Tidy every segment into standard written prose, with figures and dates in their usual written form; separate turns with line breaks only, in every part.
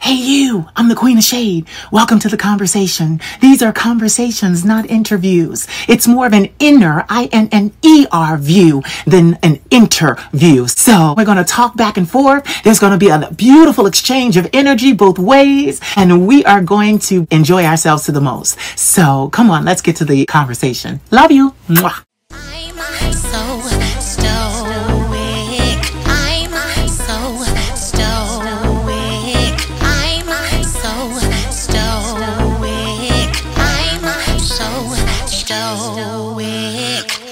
Hey you, I'm the Queen of Shade. Welcome to the conversation. These are conversations, not interviews. It's more of an inner, I-N-N-E-R view than an interview. So we're going to talk back and forth. There's going to be a beautiful exchange of energy both ways, and we are going to enjoy ourselves to the most. So come on, let's get to the conversation. Love you. Mwah.
I'm so stoic. I'm so stoic. I'm so stoic.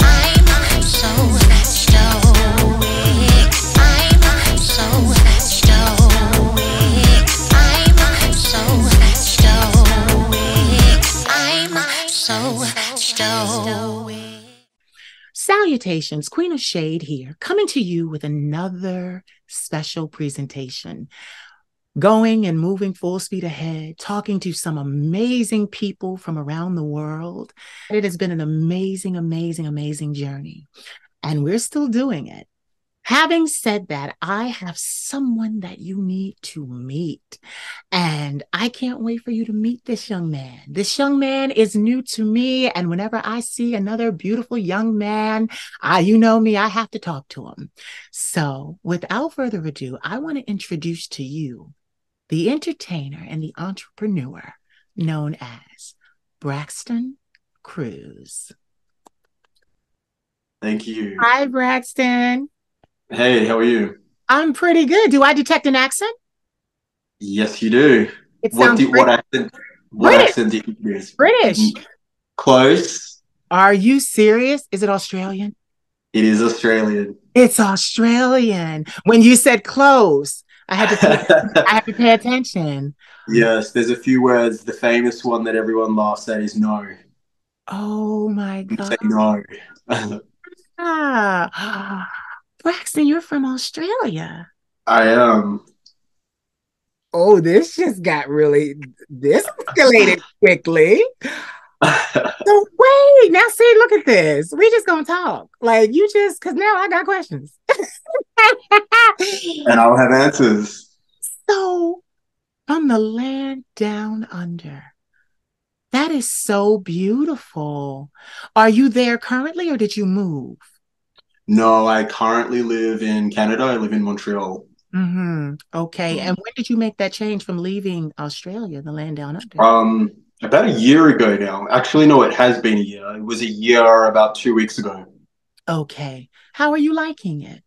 I'm so stoic. I'm so stoic. I'm so stoic. I'm so stoic.
Salutations, Queen of Shade here, coming to you with another special presentation. Going and moving full speed ahead, talking to some amazing people from around the world. It has been an amazing, amazing, amazing journey, and we're still doing it. Having said that, I have someone that you need to meet, and I can't wait for you to meet this young man. This young man is new to me, and whenever I see another beautiful young man, you know me, I have to talk to him. So without further ado, I want to introduce to you the entertainer and the entrepreneur known as Braxton Cruz.
Thank you.
Hi, Braxton.
Hey, how are you?
I'm pretty good. Do I detect an accent?
Yes, you do.
It sounds
What accent? What
British.
accent do you think it is?
British.
Close.
Are you serious? Is it Australian?
It is Australian.
It's Australian. When you said close, I had to pay attention.
Yes, there's a few words. The famous one that everyone laughs at is no.
Oh my
You
God.
say no.
Ah. Braxton, you're from Australia.
I am.
Oh, this escalated quickly. So wait, now see, look at this. We just gonna talk. Like cause now I got questions.
And I'll have answers.
So, from the land down under. That is so beautiful. Are you there currently or did you move?
No, I currently live in Canada. I live in Montreal.
Okay. And when did you make that change from leaving Australia, the land down under?
About a year ago now. Actually, no, it has been a year. It was a year about 2 weeks ago.
Okay. How are you liking it?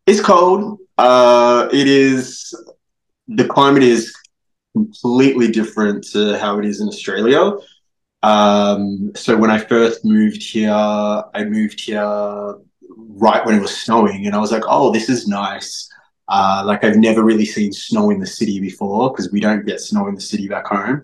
It's cold. The climate is completely different to how it is in Australia. So when I first moved here, I moved here right when it was snowing, and I was like, oh, this is nice. Like I've never really seen snow in the city before because we don't get snow in the city back home.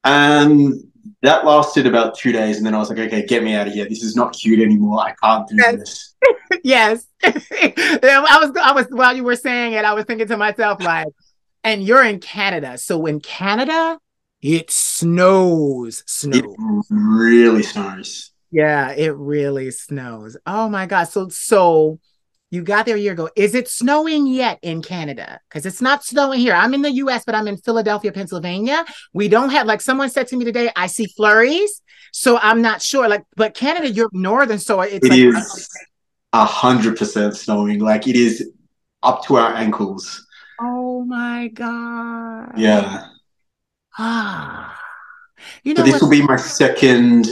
And that lasted about 2 days, and then I was like, okay, get me out of here. This is not cute anymore. I can't do this.
Yes. I was while you were saying it, I was thinking to myself, like, and you're in Canada. So in Canada, it snows.
It really snows.
Yeah, it really snows. Oh my God. So you got there a year ago. Is it snowing yet in Canada? Because it's not snowing here. I'm in the US, but I'm in Philadelphia, Pennsylvania. We don't have, like someone said to me today, I see flurries. So I'm not sure. Like, but Canada, you're northern, so
it is 100% snowing. Like it is up to our ankles.
Oh my God.
Yeah.
You
So
know
this
what?
will be my second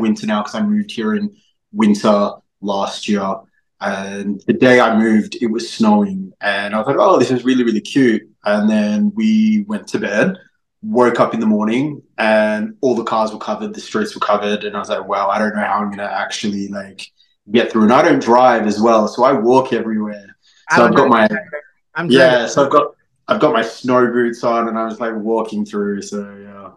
winter now because I moved here in winter last year. And the day I moved, it was snowing. And I was like, oh, this is really, really cute. And then we went to bed, woke up in the morning, and all the cars were covered, the streets were covered. And I was like, wow, I don't know how I'm going to actually like get through. And I don't drive as well, so I walk everywhere. So I've got my I've got my snow boots on, and I was like walking through. So yeah.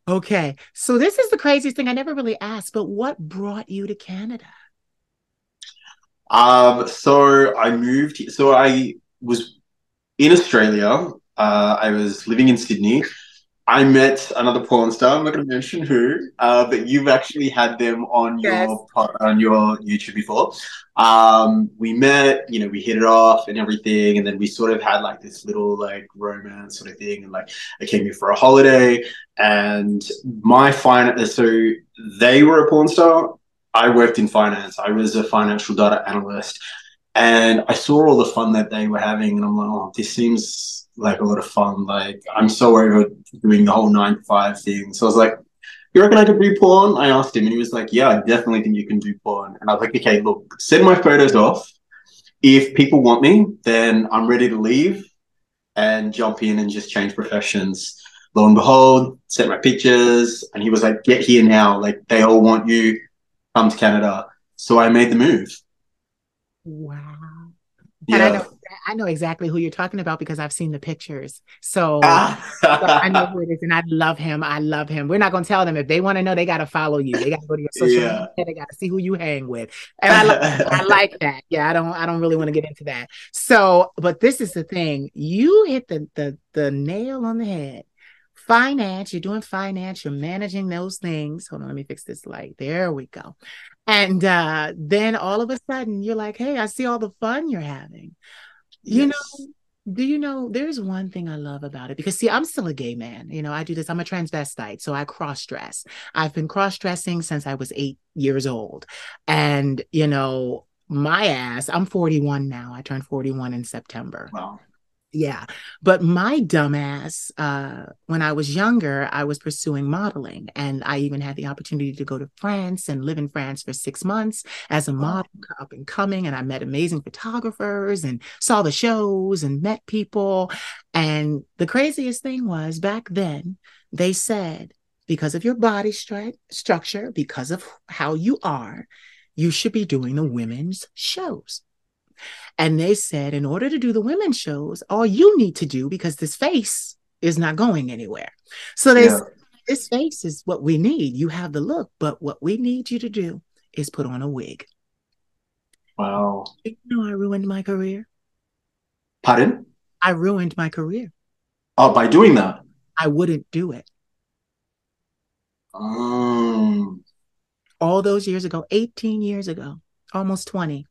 Okay. So this is the craziest thing I never really asked, but what brought you to Canada?
So I moved. So I was in Australia. I was living in Sydney, I met another porn star. I'm not going to mention who, but you've actually had them on
Yes.
your YouTube before. We met, we hit it off and everything, and then we sort of had like this little like romance sort of thing. And like I came here for a holiday, and so they were a porn star. I worked in finance. I was a financial data analyst, and I saw all the fun that they were having, and I'm like, oh, this seems like a lot of fun. Like, I'm so over doing the whole 9 to 5 thing. So I was like, you reckon I could do porn? I asked him, and he was like, yeah, I definitely think you can do porn. And I was like, okay, look, send my photos off. If people want me, then I'm ready to leave and jump in and just change professions. Lo and behold, sent my pictures, and he was like, get here now. Like, they all want you. Come to Canada. So I made the move.
Wow. And
Yeah.
I know exactly who you're talking about because I've seen the pictures. So yeah, I know
Ah.
who it is, and I love him. I love him. We're not gonna tell them if they want to know. They got to follow you. They got to go to your social media.
Yeah.
They got to see who you hang with. And I like that. Yeah, I don't really want to get into that. So, but this is the thing. You hit the nail on the head. Finance. You're doing finance. You're managing those things. Hold on. Let me fix this light. There we go. And then all of a sudden, you're like, "Hey, I see all the fun you're having." You
Yes.
know, do you know there's one thing I love about it? Because see, I'm still a gay man. I do this. I'm a transvestite, so I cross dress. I've been cross dressing since I was 8 years old. And, my ass, I'm 41 now. I turned 41 in September.
Wow.
Yeah. But my dumbass, when I was younger, I was pursuing modeling. And I even had the opportunity to go to France and live in France for 6 months as a
Wow.
model up and coming. And I met amazing photographers and saw the shows and met people. And the craziest thing was back then, they said, because of your body structure, because of how you are, you should be doing the women's shows. And they said, in order to do the women's shows, all you need to do, because this face is not going anywhere. So they
Yeah.
said, this face is what we need. You have the look, but what we need you to do is put on a wig.
Wow.
I ruined my career.
Pardon?
I ruined my career.
Oh, by doing that.
I wouldn't do it.
Um,
All those years ago, 18 years ago, almost 20,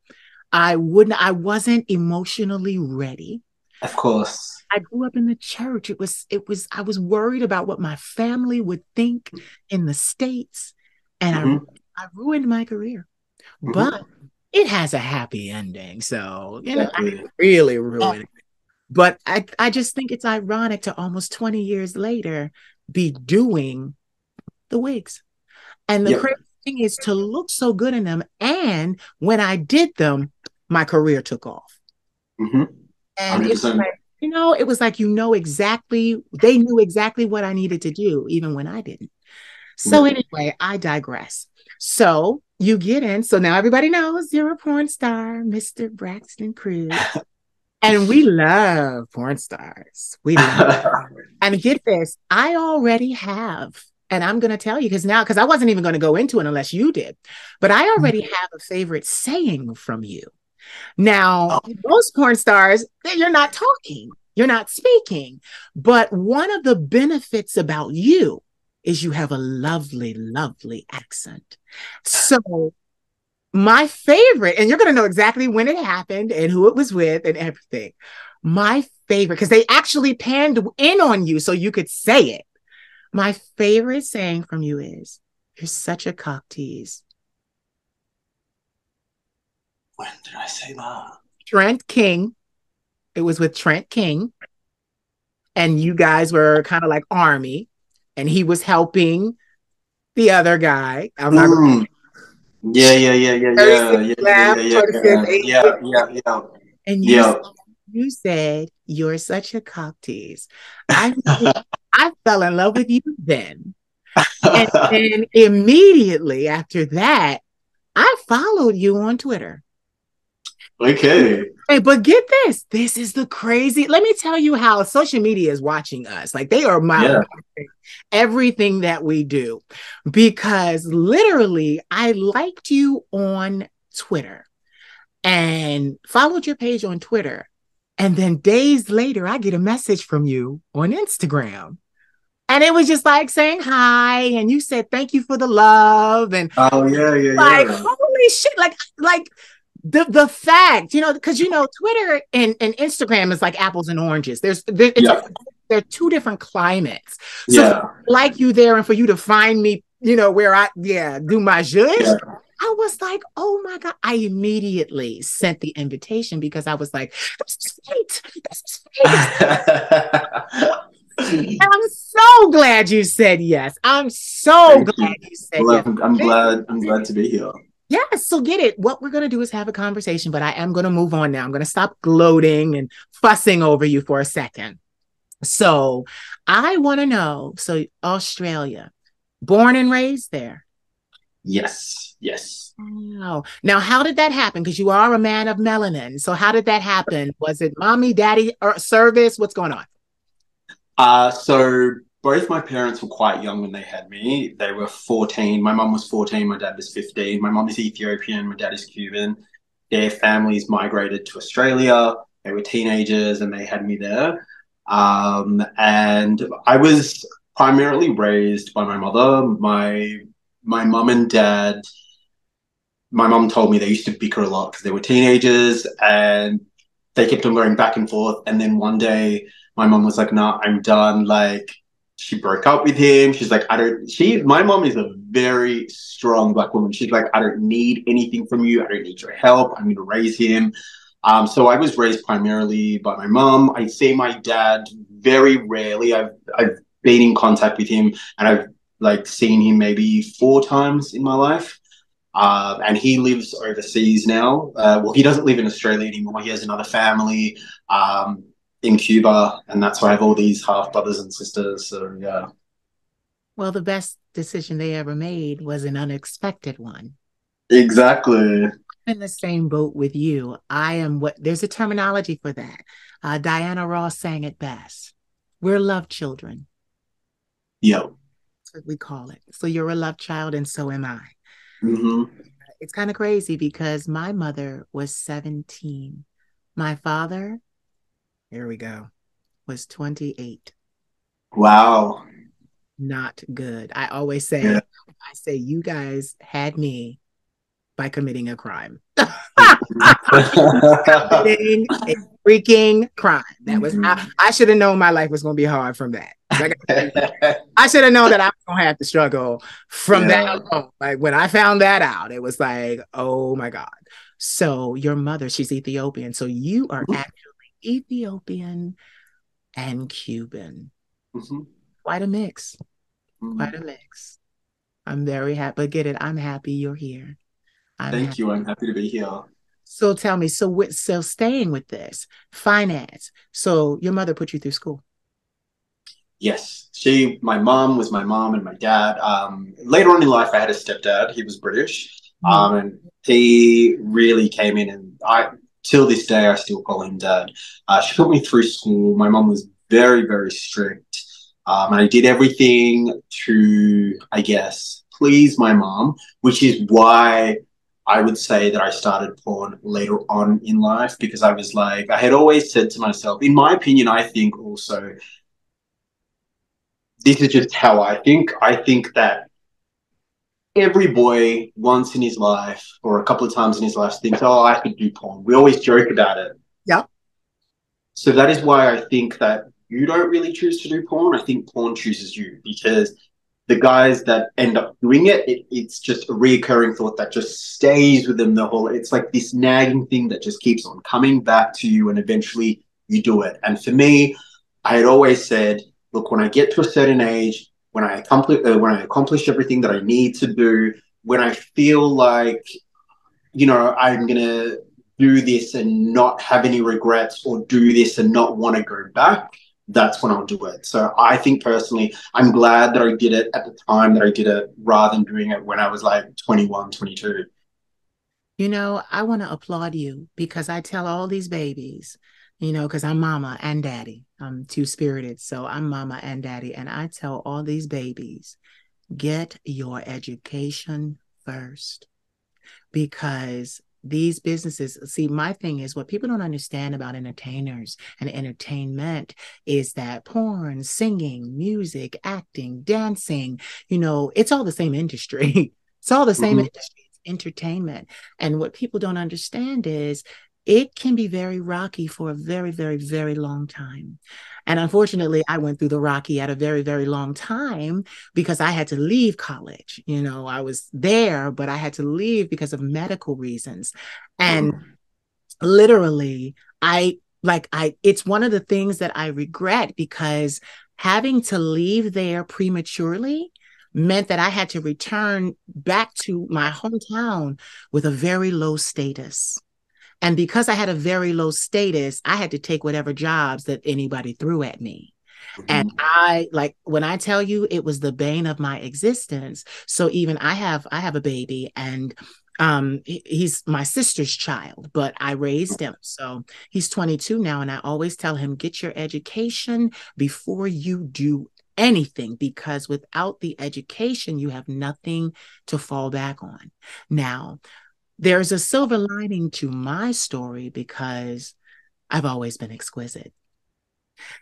I wasn't emotionally ready.
of course.
I grew up in the church. I was worried about what my family would think in the States. And
Hmm.
I ruined my career, but
Hmm.
it has a happy ending. So, I
Exactly.
didn't really ruin it. But I just think it's ironic to almost 20 years later be doing the wigs. And the
Yep.
crazy thing is to look so good in them. And when I did them, my career took off.
Hmm.
And it was
100%.
like, it was like, they knew exactly what I needed to do, even when I didn't. So
Yep.
anyway, I digress. So you get in. So now everybody knows you're a porn star, Mr. Braxton Cruz. And we love porn stars. We love. And get this, I already have, and I'm going to tell you because I wasn't even going to go into it unless you did, but I already have a favorite saying from you. Now,
Oh,
most porn stars, you're not talking, you're not speaking. But one of the benefits about you is you have a lovely, lovely accent. So, my favorite, and you're going to know exactly when it happened and who it was with and everything. My favorite, because they actually panned in on you so you could say it. My favorite saying from you is, "You're such a cock tease."
when did I say that?
Trent King, it was with Trent King, and you guys were kind of like army, and he was helping the other guy. I'm not going
Mm. Yeah, yeah, yeah, yeah,
to
yeah, yeah, yeah,
laugh,
yeah,
25th,
yeah, yeah,
80th.
yeah, yeah,
And
yeah.
you said, "You're such a cock tease." I I fell in love with you then. And then immediately after that, I followed you on Twitter.
Okay.
Hey, but get this. This is the crazy. Let me tell you how social media is watching us. Like they are
Yeah.
everything that we do. Because literally, I liked you on Twitter and followed your page on Twitter. And then days later, I get a message from you on Instagram. And it was just like saying hi, and you said thank you for the love, and
Oh yeah, yeah,
like
yeah.
holy shit, like the fact, because Twitter and Instagram is like apples and oranges.
Yeah,
They're two different climates. So for
yeah,
like you there, and for you to find me, where I do my zhush,
yeah.
I was like, oh my God. I immediately sent the invitation because I was like, this is fate. This is fate. And I'm so glad you said yes. I'm so
Thank
glad
you.
you said
Well,
yes.
I'm glad. I'm glad to be here.
Yes, so get it. What we're going to do is have a conversation, but I am going to move on now. I'm going to stop gloating and fussing over you for a second. So I want to know, so Australia, born and raised there.
Yes, yes.
Wow. Now, how did that happen? Because you are a man of melanin. So how did that happen? Was it mommy, daddy, or service? What's going on?
So both my parents were quite young when they had me. They were 14. My mum was 14, my dad was 15. My mum is Ethiopian, my dad is Cuban. Their families migrated to Australia. They were teenagers and they had me there. And I was primarily raised by my mother. My mum and dad, my mum told me they used to bicker a lot because they were teenagers and they kept on going back and forth. And then one day, my mom was like, "Nah, I'm done." Like, she broke up with him. She's like, "I don't." My mom is a very strong black woman. She's like, "I don't need anything from you. I don't need your help. I'm going to raise him." So I was raised primarily by my mom. I see my dad very rarely. I've been in contact with him, and I've like seen him maybe 4 times in my life. And he lives overseas now. Well, he doesn't live in Australia anymore. He has another family in Cuba, and that's why I have all these half brothers and sisters. So yeah,
Well, the best decision they ever made was an unexpected one.
exactly.
In the same boat with you. I am what there's a terminology for that. Diana Ross sang it best. We're love children.
Yep.
That's what we call it. So you're a love child, and so am I.
Mm-hmm.
It's kind of crazy because my mother was 17. My father, here we go, was 28.
Wow.
Not good.
Yeah.
I say, you guys had me by committing a crime. Committing a freaking crime. That was I should have known my life was going to be hard from that. Like, I should have known that I was going to have to struggle from that
Yeah.
alone. Like when I found that out, it was like, oh my God. So your mother, she's Ethiopian. So you are actually Ethiopian and Cuban.
Mm-hmm.
Quite a mix. Quite a
Mm-hmm.
mix. I'm very happy. But get it, I'm happy you're here. I'm
Thank
happy.
you. I'm happy to be here.
So tell me, so staying with this finance. So your mother put you through school.
Yes, my mom was my mom and my dad. Later on in life, I had a stepdad. He was British,
Mhm.
and he really came in. And till this day, I still call him dad. She put me through school. My mom was very, very strict, and I did everything to, I guess, please my mom, which is why I would say that I started porn later on in life because I was like, I had always said to myself, in my opinion, I think also this is just how I think. I think that every boy once in his life or a couple of times in his life thinks, oh, I could do porn. We always joke about it.
Yeah.
So that is why I think that you don't really choose to do porn. I think porn chooses you because the guys that end up doing it's just a reoccurring thought that just stays with them the whole. It's like this nagging thing that just keeps on coming back to you, and eventually you do it. And for me, I had always said, look, when I get to a certain age, when I accomplish everything that I need to do, when I feel like I'm gonna do this and not have any regrets, or do this and not want to go back, that's when I'll do it. So I think personally, I'm glad that I did it at the time that I did it rather than doing it when I was like 21, 22.
I want to applaud you because I tell all these babies, because I'm mama and daddy. I'm two spirited. So I'm mama and daddy. And I tell all these babies, get your education first because these businesses, see, my thing is what people don't understand about entertainers and entertainment is that porn, singing, music, acting, dancing, it's all the same industry. It's all the same
Mhm.
industry. It's entertainment. And what people don't understand is it can be very rocky for a very, very, very long time. And unfortunately, I went through the rocky at a very, very long time because I had to leave college. I was there, but I had to leave because of medical reasons. And
Mhm.
literally, it's one of the things that I regret because having to leave there prematurely meant that I had to return back to my hometown with a very low status. And because I had a very low status, I had to take whatever jobs that anybody threw at me. And
Mhm.
I like when I tell you it was the bane of my existence. So even I have a baby and he's my sister's child, but I raised him. So he's 22 now and I always tell him get your education before you do anything because without the education you have nothing to fall back on. Now, there's a silver lining to my story because I've always been exquisite.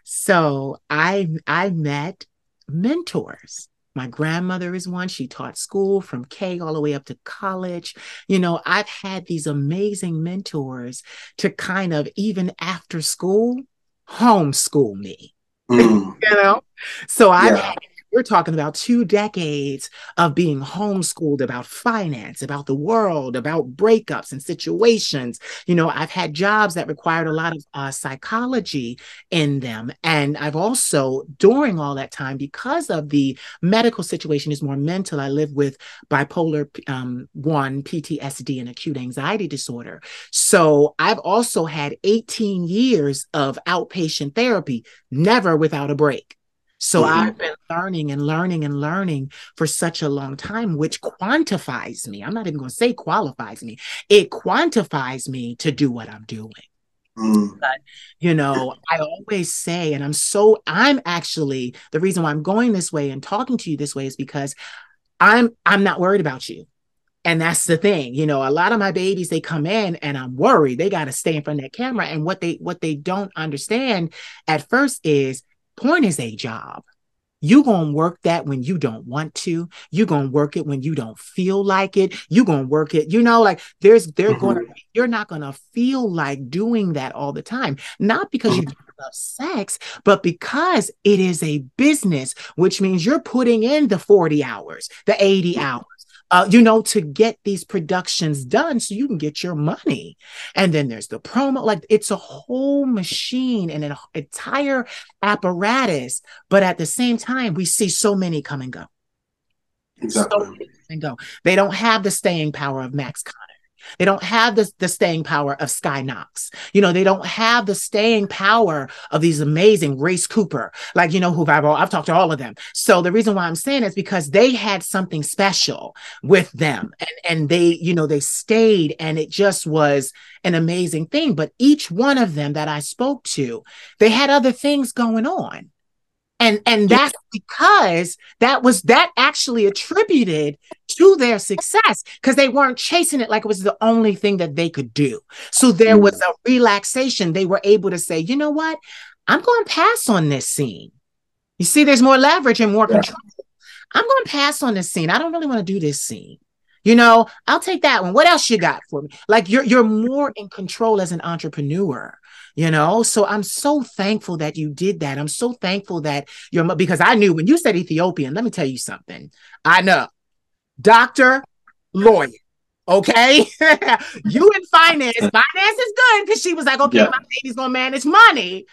So I met mentors. My grandmother is one. She taught school from K all the way up to college. I've had these amazing mentors to kind of, even after school, homeschool me.
Mm.
you know? So
Yeah.
we're talking about 2 decades of being homeschooled about finance, about the world, about breakups and situations. I've had jobs that required a lot of psychology in them. And I've also, during all that time, because of the medical situation is more mental, I live with bipolar 1, PTSD, and acute anxiety disorder. So I've also had 18 years of outpatient therapy, never without a break. So I've
Mhm.
been learning and learning and learning for such a long time, which quantifies me. I'm not even going to say qualifies me. It quantifies me to do what I'm doing.
Mm.
But, I always say, and I'm actually, the reason why I'm going this way and talking to you this way is because I'm not worried about you. And that's the thing, a lot of my babies, they come in and I'm worried. They got to stay in front of that camera. And what they don't understand at first is porn is a job. You gonna work that when you don't want to. You gonna work it when you don't feel like it. You gonna work it, like
Mhm.
you're not gonna feel like doing that all the time. Not because you
Mhm.
don't love sex, but because it is a business, which means you're putting in the 40 hours, the 80 hours. To get these productions done so you can get your money. And then there's the promo, like it's a whole machine and an entire apparatus, but at the same time, we see so many come and go. So
Exactly.
many come and go. They don't have the staying power of Max Connor. They don't have the staying power of Sky Knox. They don't have the staying power of these amazing Race Cooper, like, who I've talked to all of them. So the reason why I'm saying is because they had something special with them and they stayed and it just was an amazing thing. But each one of them that I spoke to, they had other things going on. And
Yeah.
that's because that actually attributed to their success because they weren't chasing it like it was the only thing that they could do. So there was
Mm.
a relaxation. They were able to say, you know what? I'm going to pass on this scene. You see, there's more leverage and more
Yeah.
control. I'm going to pass on this scene. I don't really want to do this scene. I'll take that one. What else you got for me? Like you're more in control as an entrepreneur, So I'm so thankful that you did that. I'm so thankful that because I knew when you said Ethiopian, let me tell you something. I know. Doctor, lawyer. Okay. You in finance. Finance is good because she was like, okay,
Yeah.
my baby's gonna manage money.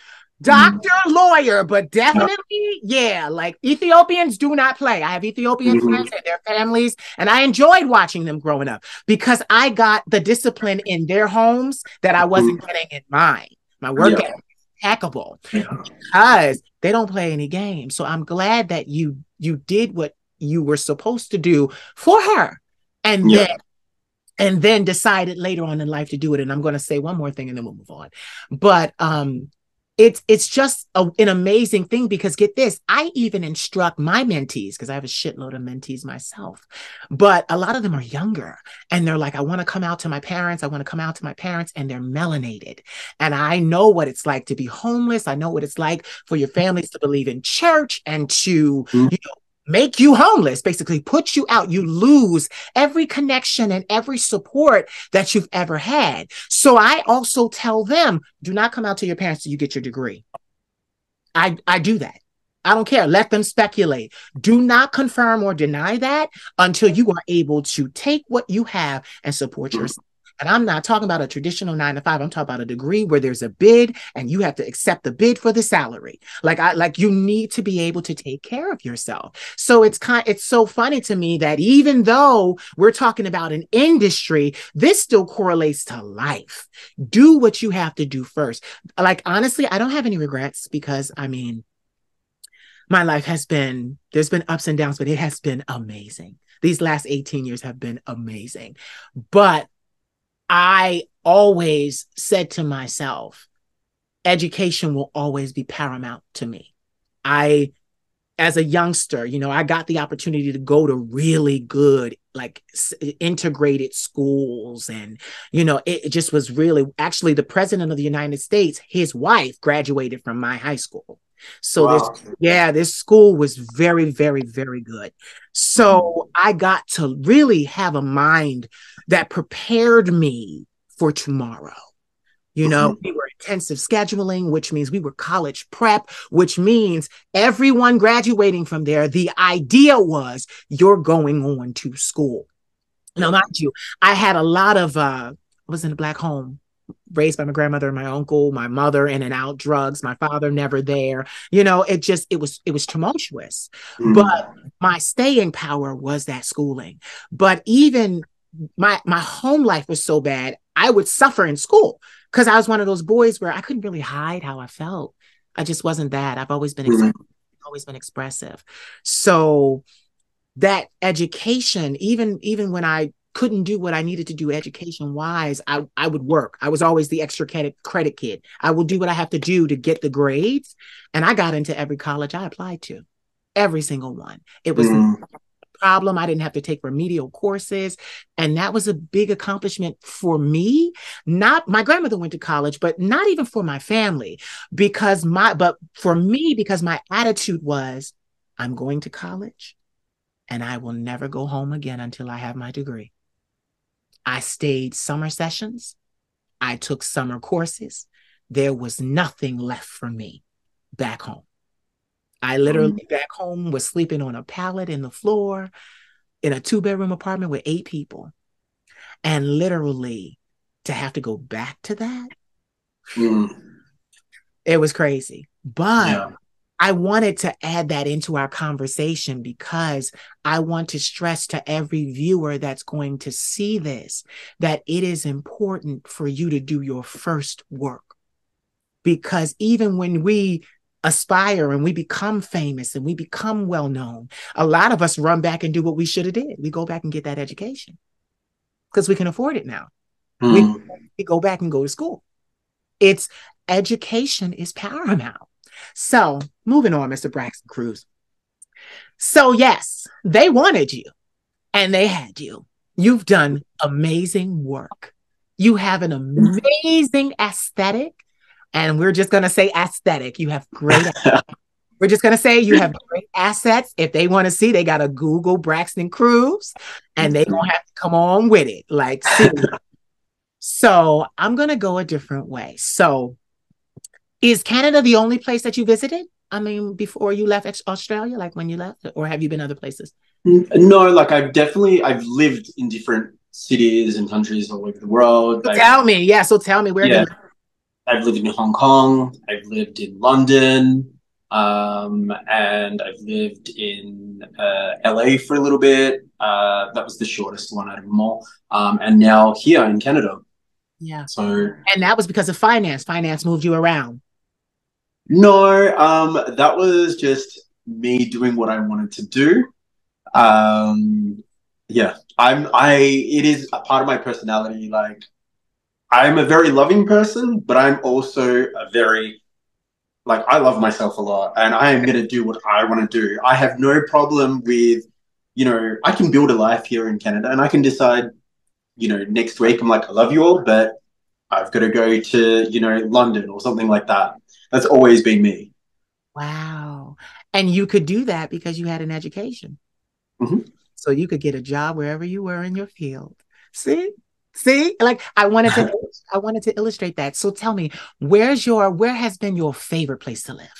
Mm.
Doctor, lawyer, but
Yeah.
definitely, yeah, like Ethiopians do not play. I have Ethiopian
Mhm.
friends and their families, and I enjoyed watching them growing up because I got the discipline in their homes that I
Mm.
wasn't getting in mine. My work ethic
Yeah.
is impeccable
Yeah.
because they don't play any games. So I'm glad that you did what you were supposed to do for her. And then
Yeah.
and then decided later on in life to do it. And I'm going to say one more thing and then we'll move on. But it's just an amazing thing, because get this, I even instruct my mentees, because I have a shitload of mentees myself, but a lot of them are younger, and they're like, I want to come out to my parents. I want to come out to my parents, and they're melanated. And I know what it's like to be homeless. I know what it's like for your families to believe in church and to,
Mm.
make you homeless, basically put you out. You lose every connection and every support that you've ever had. So I also tell them, do not come out to your parents till you get your degree. I do that. I don't care. Let them speculate. Do not confirm or deny that until you are able to take what you have and support yourself. And I'm not talking about a traditional 9 to 5. I'm talking about a degree where there's a bid and you have to accept the bid for the salary. Like you need to be able to take care of yourself. So it's so funny to me that even though we're talking about an industry, this still correlates to life. Do what you have to do first. Like, honestly, I don't have any regrets, because I mean, my life there's been ups and downs, but it has been amazing. These last 18 years have been amazing. But I always said to myself, education will always be paramount to me. As a youngster, I got the opportunity to go to really good, like integrated schools. And, it just was really, actually, the president of the United States, his wife graduated from my high school. So
Wow.
this school was very, very, very good. So I got to really have a mind that prepared me for tomorrow. We were intensive scheduling, which means we were college prep, which means everyone graduating from there, the idea was you're going on to school. Now, mind you, I had a lot of, I was in a Black home, raised by my grandmother and my uncle, my mother in and out, drugs, my father never there. It was tumultuous.
Mm.
But my staying power was that schooling. But even my home life was so bad, I would suffer in school, because I was one of those boys where I couldn't really hide how I felt. I just wasn't that. I've always been expressive. So that education, even when I couldn't do what I needed to do education wise, I would work. I was always the extra credit kid. I will do what I have to do to get the grades. And I got into every college I applied to, every single one. It was no problem. I didn't have to take remedial courses. And that was a big accomplishment for me. Not my grandmother went to college, but not even for my family, but for me, because my attitude was, I'm going to college and I will never go home again until I have my degree. I stayed summer sessions. I took summer courses. There was nothing left for me back home. I literally back home was sleeping on a pallet in the floor in a 2-bedroom apartment with 8 people. And literally to have to go back to that, it was crazy. But I wanted to add that into our conversation, because I want to stress to every viewer that's going to see this that it is important for you to do your first work. Because even when we aspire and we become famous and we become well known, a lot of us run back and do what we should have did. We go back and get that education because we can afford it now. We go back and go to school. Education is paramount. So moving on, Mr. Braxton Cruz. So yes, they wanted you and they had you. You've done amazing work. You have an amazing aesthetic. And we're just going to say aesthetic. You have great. We're just going to say you have great assets. If they want to see, they got to Google Braxton Cruz and they don't have to come on with it. Like, so I'm going to go a different way. So is Canada the only place that you visited? I mean, before you left Australia, like when you left, or have you been other places?
No, like I've lived in different cities and countries all over the world.
So tell me where have you lived?
I've lived in Hong Kong, I've lived in London, and I've lived in LA for a little bit. That was the shortest one out of them all. And now here in Canada.
Yeah.
So,
and that was because of finance. Finance moved you around.
No, that was just me doing what I wanted to do. Yeah, it is a part of my personality. Like, I'm a very loving person, but I'm also a very like I love myself a lot and I am going to do what I want to do. I have no problem with, I can build a life here in Canada and I can decide, next week I'm like, I love you all, but I've got to go to, London or something like that. That's always been me.
Wow. And you could do that because you had an education.
Mm-hmm.
So you could get a job wherever you were in your field. See? See? Like I wanted to illustrate that. So tell me, where has been your favorite place to live?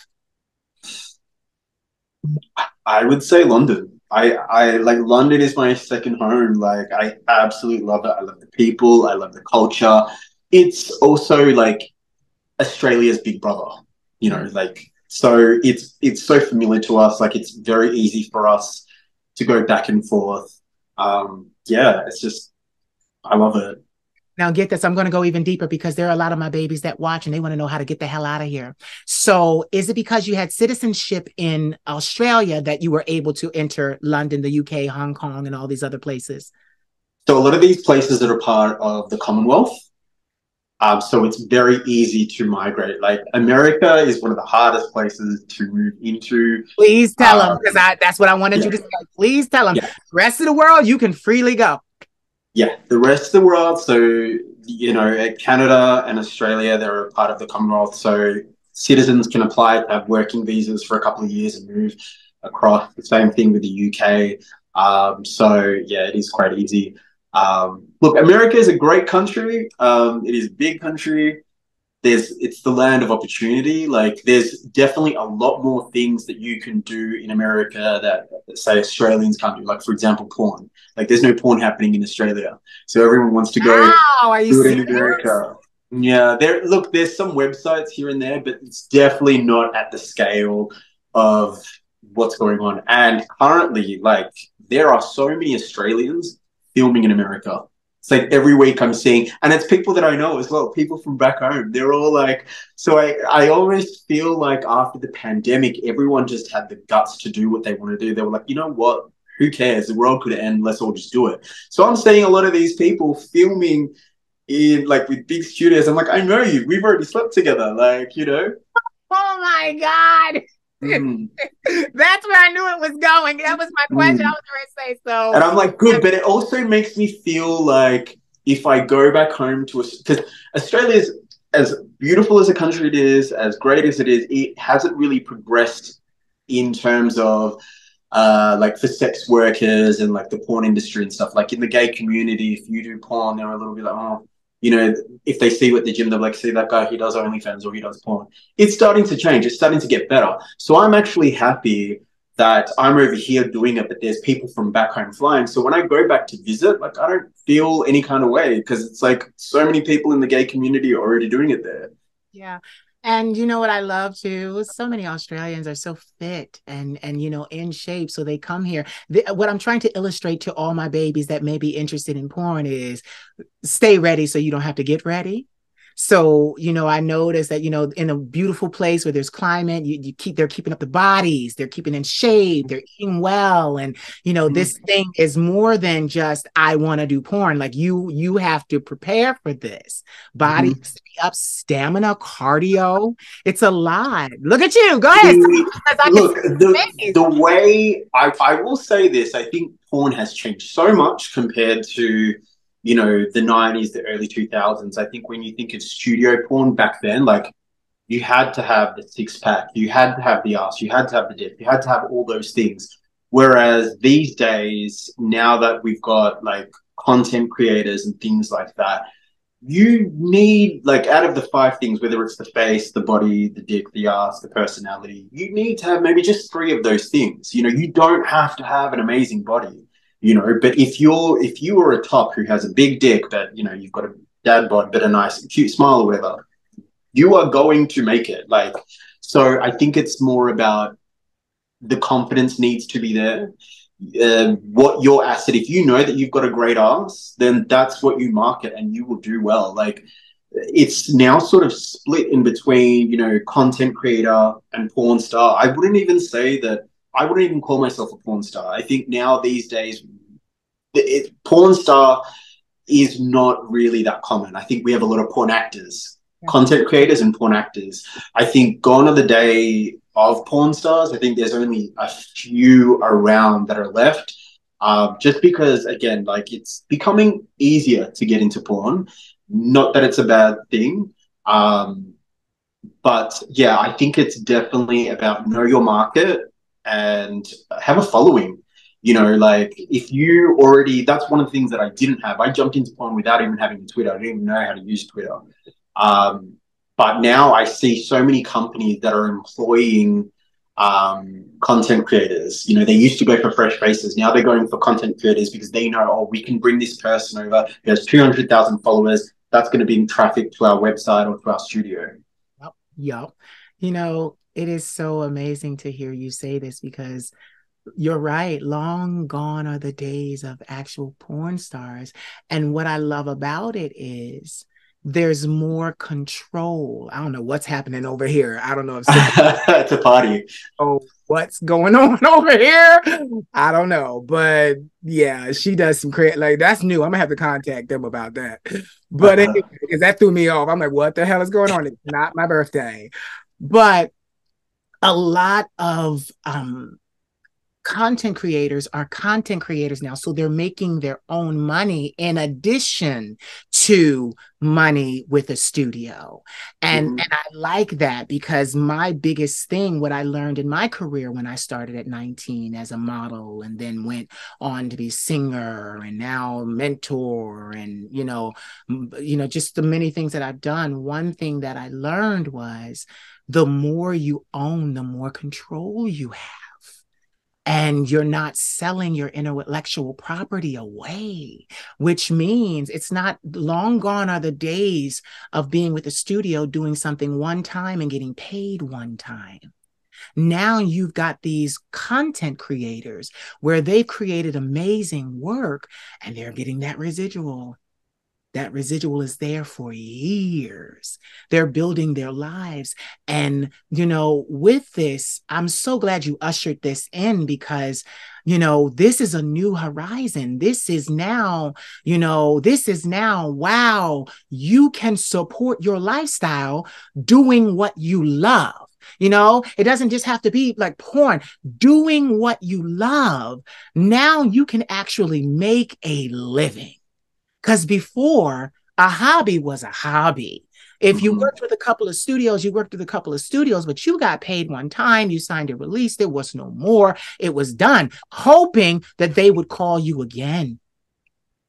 I would say London. I like London is my second home. Like I absolutely love it. I love the people. I love the culture. It's also like Australia's big brother,
Mm.
like so it's so familiar to us. Like it's very easy for us to go back and forth. Yeah, it's just I love it.
Now get this, I'm going to go even deeper because there are a lot of my babies that watch and they want to know how to get the hell out of here. So is it because you had citizenship in Australia that you were able to enter London, the UK, Hong Kong, and all these other places?
So a lot of these places that are part of the Commonwealth, so it's very easy to migrate. Like America is one of the hardest places to move into.
Please tell them
Um,
because that's what I wanted
yeah,
you to say. Please tell them.
yeah,
The rest of the world, you can freely go.
yeah. The rest of the world, so Canada and Australia, they're a part of the Commonwealth. So citizens can apply to have working visas for a couple of years and move across. The same thing with the UK. So yeah, it is quite easy. Look, America is a great country. It is a big country. It's the land of opportunity. Like there's definitely a lot more things that you can do in America that say Australians can't do. Like for example, porn. Like there's no porn happening in Australia, so everyone wants to go
Wow, are you
do it in
serious?
America. Yeah, there's some websites here and there, but it's definitely not at the scale of what's going on. And currently, like there are so many Australians filming in America. It's like every week I'm seeing, and it's people that I know as well, people from back home. They're all like, so I always feel like after the pandemic, everyone just had the guts to do what they want to do. They were like, you know what? Who cares? The world could end. Let's all just do it. So I'm seeing a lot of these people filming in like with big studios. I'm like, I know you. We've already slept together. Like.
Oh my God.
Mm,
That's where I knew it was going. That was my question. I
mm.
was going to say so.
And I'm like, good, but it also makes me feel like if I go back home to us, because Australia is as beautiful as a country it is, as great as it is, it hasn't really progressed in terms of like for sex workers and like the porn industry and stuff. Like in the gay community, if you do porn, they're a little bit like, oh, if they see you at the gym, they're like, see that guy, he does OnlyFans or he does porn. It's starting to change. It's starting to get better. So I'm actually happy that I'm over here doing it, but there's people from back home flying. So when I go back to visit, like I don't feel any kind of way because it's like so many people in the gay community are already doing it there.
Yeah. And you know what I love too? So many Australians are so fit and in shape. So they come here. What I'm trying to illustrate to all my babies that may be interested in porn is stay ready so you don't have to get ready. So, I noticed that, in a beautiful place where there's climate, they're keeping up the bodies, they're keeping in shape, they're eating well. And, this thing is more than just, I want to do porn. Like you have to prepare for this. Body
Mm-hmm.
has to be up, stamina, cardio. It's a lot. Look at you. Go ahead. Because I can see
Look,
your face.
the way I will say this, I think porn has changed so much compared to the 90s, the early 2000s. I think when you think of studio porn back then, like you had to have the six pack, you had to have the ass, you had to have the dip, you had to have all those things. Whereas these days, now that we've got like content creators and things like that, you need like out of the five things, whether it's the face, the body, the dick, the ass, the personality, you need to have maybe just three of those things. You don't have to have an amazing body, but if you are a top who has a big dick, but you've got a dad bod, but a nice cute smile or whatever, you are going to make it. Like, so I think it's more about the confidence needs to be there. What your asset, if you know that you've got a great ass, then that's what you market and you will do well. Like it's now sort of split in between, content creator and porn star. I wouldn't even call myself a porn star. I think now these days, porn star is not really that common. I think we have a lot of porn actors.
Yeah.
content creators and porn actors. I think gone are the day of porn stars. I think there's only a few around that are left. Just because, again, like it's becoming easier to get into porn. Not that it's a bad thing. Um, but yeah, I think it's definitely about know your market and have a following. You know, like if you already, that's one of the things that I didn't have. I jumped into porn without even having Twitter. I didn't even know how to use Twitter. Um, but now I see so many companies that are employing content creators. You know, they used to go for fresh faces. Now they're going for content creators because they know, oh, we can bring this person over. He has 200,000 followers. That's going to bring traffic to our website or to our studio.
Yep. Yep. You know, it is so amazing to hear you say this because you're right. Long gone are the days of actual porn stars. And what I love about it is there's more control. I don't know what's happening over here. I don't know if
It's a party.
oh, what's going on over here? I don't know, but yeah, she does some crazy. Like that's new. I'm gonna have to contact them about that. But anyway, because that threw me off. I'm like, what the hell is going on? It's not my birthday, but a lot of content creators are content creators now. So they're making their own money in addition to money with a studio.
Mhm.
And I like that because my biggest thing, what I learned in my career when I started at 19 as a model and then went on to be singer and now mentor and just the many things that I've done. One thing that I learned was the more you own, the more control you have and you're not selling your intellectual property away, which means it's not long gone are the days of being with a studio doing something one time and getting paid one time. Now you've got these content creators where they've created amazing work and they're getting that residual. That residual is there for years. They're building their lives. And, with this, I'm so glad you ushered this in because, this is a new horizon. This is now, wow, you can support your lifestyle doing what you love. It doesn't just have to be like porn, doing what you love. Now you can actually make a living. Because before, a hobby was a hobby. If you
Mhm.
worked with a couple of studios, you worked with a couple of studios, but you got paid one time, you signed a release, there was no more. It was done, hoping that they would call you again.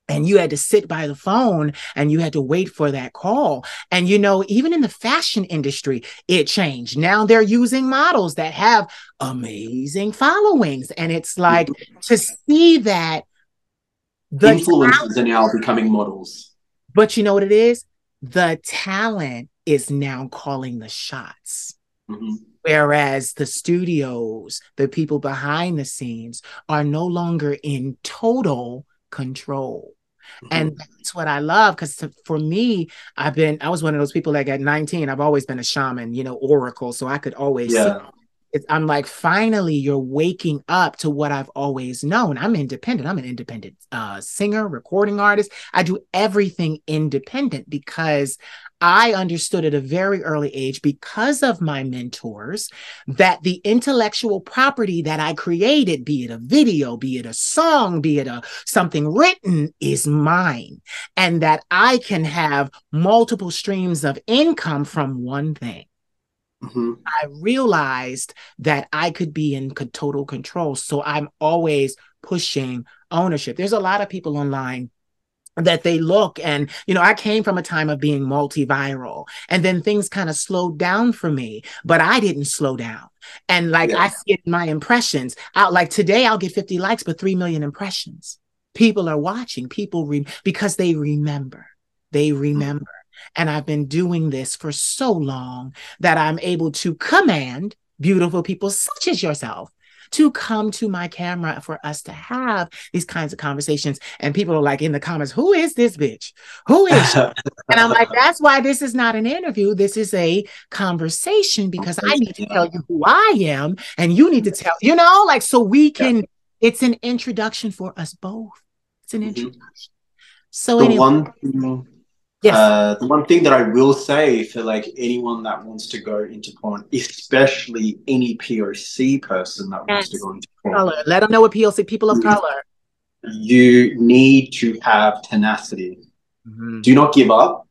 And you had to sit by the phone and you had to wait for that call. And, even in the fashion industry, it changed. Now they're using models that have amazing followings. And it's like to see that the
Influencers are now becoming models.
But you know what it is? The talent is now calling the shots.
Mhm.
Whereas the studios, the people behind the scenes are no longer in total control. And
Mhm.
that's what I love because for me, I was one of those people like at 19, I've always been a shaman, oracle. So I could always see.
Yeah.
I'm like, finally, you're waking up to what I've always known. I'm independent. I'm an independent singer, recording artist. I do everything independent because I understood at a very early age, because of my mentors, that the intellectual property that I created, be it a video, be it a song, be it something written, is mine, and that I can have multiple streams of income from one thing.
Mhm.
I realized that I could be in total control. So I'm always pushing ownership. There's a lot of people online that they look and I came from a time of being multi-viral and then things kind of slowed down for me, but I didn't slow down. And like
Yeah.
I see it in my impressions out, like today I'll get 50 likes but 3 million impressions. People are watching, because they remember. And I've been doing this for so long that I'm able to command beautiful people such as yourself to come to my camera for us to have these kinds of conversations. And people are like in the comments, who is this bitch? Who is she? And I'm like, that's why this is not an interview. This is a conversation because I need to
Yeah.
tell you who I am and you need to tell, like so we
Yeah.
can, it's an introduction for us both. It's an
Mhm.
introduction. So
The
anyway,
one thing
Yes.
The one thing that I will say for like anyone that wants to go into porn, especially any POC person that wants to
Yes.
go into porn,
Color. Let them know what POC, people of color.
you need to have tenacity.
Mm-hmm.
Do not give up.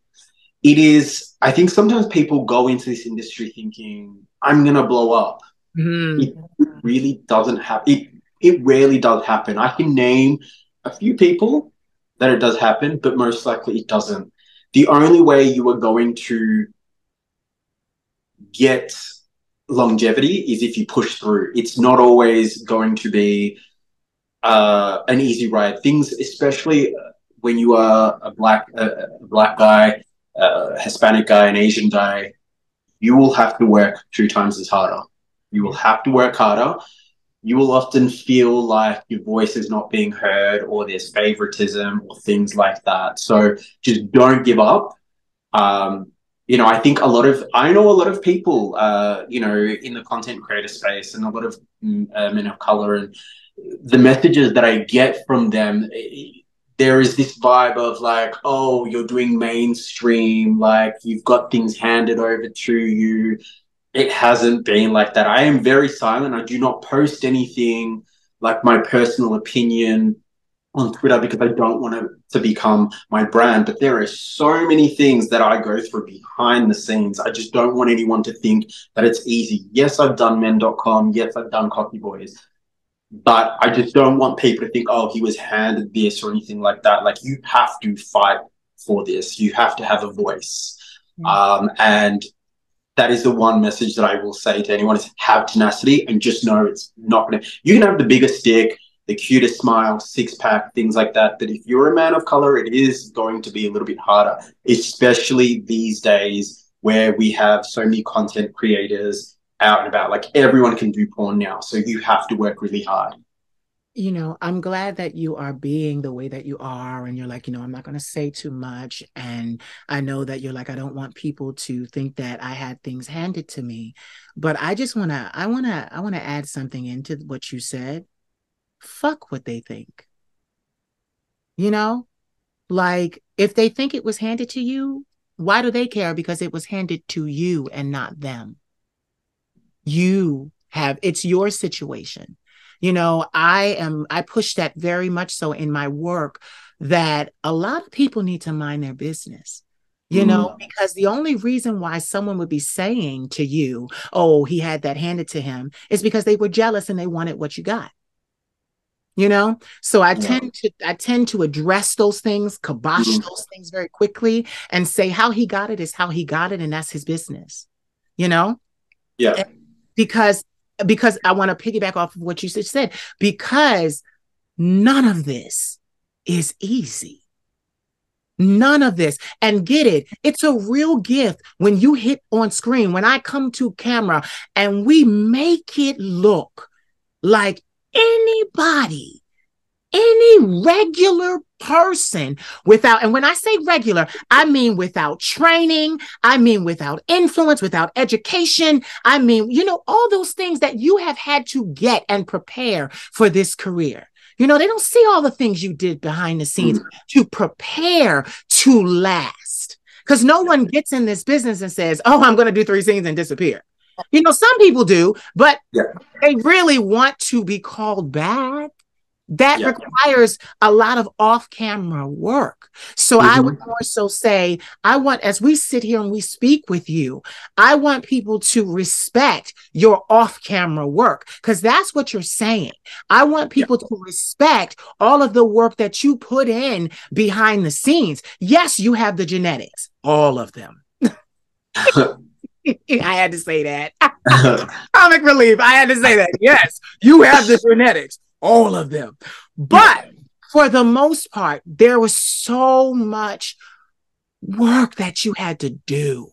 It is, I think sometimes people go into this industry thinking, I'm going to blow up.
Mm-hmm.
It really doesn't happen. It rarely does happen. I can name a few people that it does happen, but most likely it doesn't. The only way you are going to get longevity is if you push through. It's not always going to be an easy ride. Things, especially when you are a black guy, a Hispanic guy, an Asian guy, you will have to work 2 times as harder. You will have to work harder. You will often feel like your voice is not being heard, or there's favoritism, or things like that. So just don't give up. Um, I think I know a lot of people, in the content creator space, and a lot of men of color, and the messages that I get from them, there is this vibe of like, oh, you're doing mainstream, like you've got things handed over to you. It hasn't been like that. I am very silent. I do not post anything like my personal opinion on Twitter because I don't want it to become my brand. But there are so many things that I go through behind the scenes. I just don't want anyone to think that it's easy. Yes, I've done men.com. Yes, I've done Coffee Boys. But I just don't want people to think, oh, he was handed this or anything like that. Like, you have to fight for this. You have to have a voice. And that is the one message that I will say to anyone is have tenacity and just know it's not going to, you can have the biggest stick, the cutest smile, six pack, things like that. But if you're a man of color, it is going to be a little bit harder, especially these days where we have so many content creators out and about. Like, everyone can do porn now. So you have to work really hard.
I'm glad that you are being the way that you are. And you're like, I'm not going to say too much. And I know that you're like, I don't want people to think that I had things handed to me. But I want to add something into what you said. Fuck what they think. You know, like if they think it was handed to you, why do they care? Because it was handed to you and not them. It's your situation. I push that very much so in my work, that a lot of people need to mind their business, because the only reason why someone would be saying to you, oh, he had that handed to him, is because they were jealous and they wanted what you got. So I tend to address those things, kibosh those things very quickly, and say how he got it is how he got it, and that's his business.
Yeah.
Because I want to piggyback off of what you just said, because none of this is easy. None of this. And get it, it's a real gift when you hit on screen, when I come to camera and we make it look like any regular person without, and when I say regular, I mean without training, I mean without influence, without education, I mean, all those things that you have had to get and prepare for this career. They don't see all the things you did behind the scenes to prepare to last. Because no one gets in this business and says, oh, I'm going to do 3 scenes and disappear. Some people do, but they really want to be called back. That requires a lot of off-camera work. So I would more so say, as we sit here and we speak with you, I want people to respect your off-camera work, because that's what you're saying. I want people to respect all of the work that you put in behind the scenes. Yes, you have the genetics, all of them. I had to say that. Comic relief. I had to say that. Yes, you have the genetics, all of them. But for the most part, there was so much work that you had to do.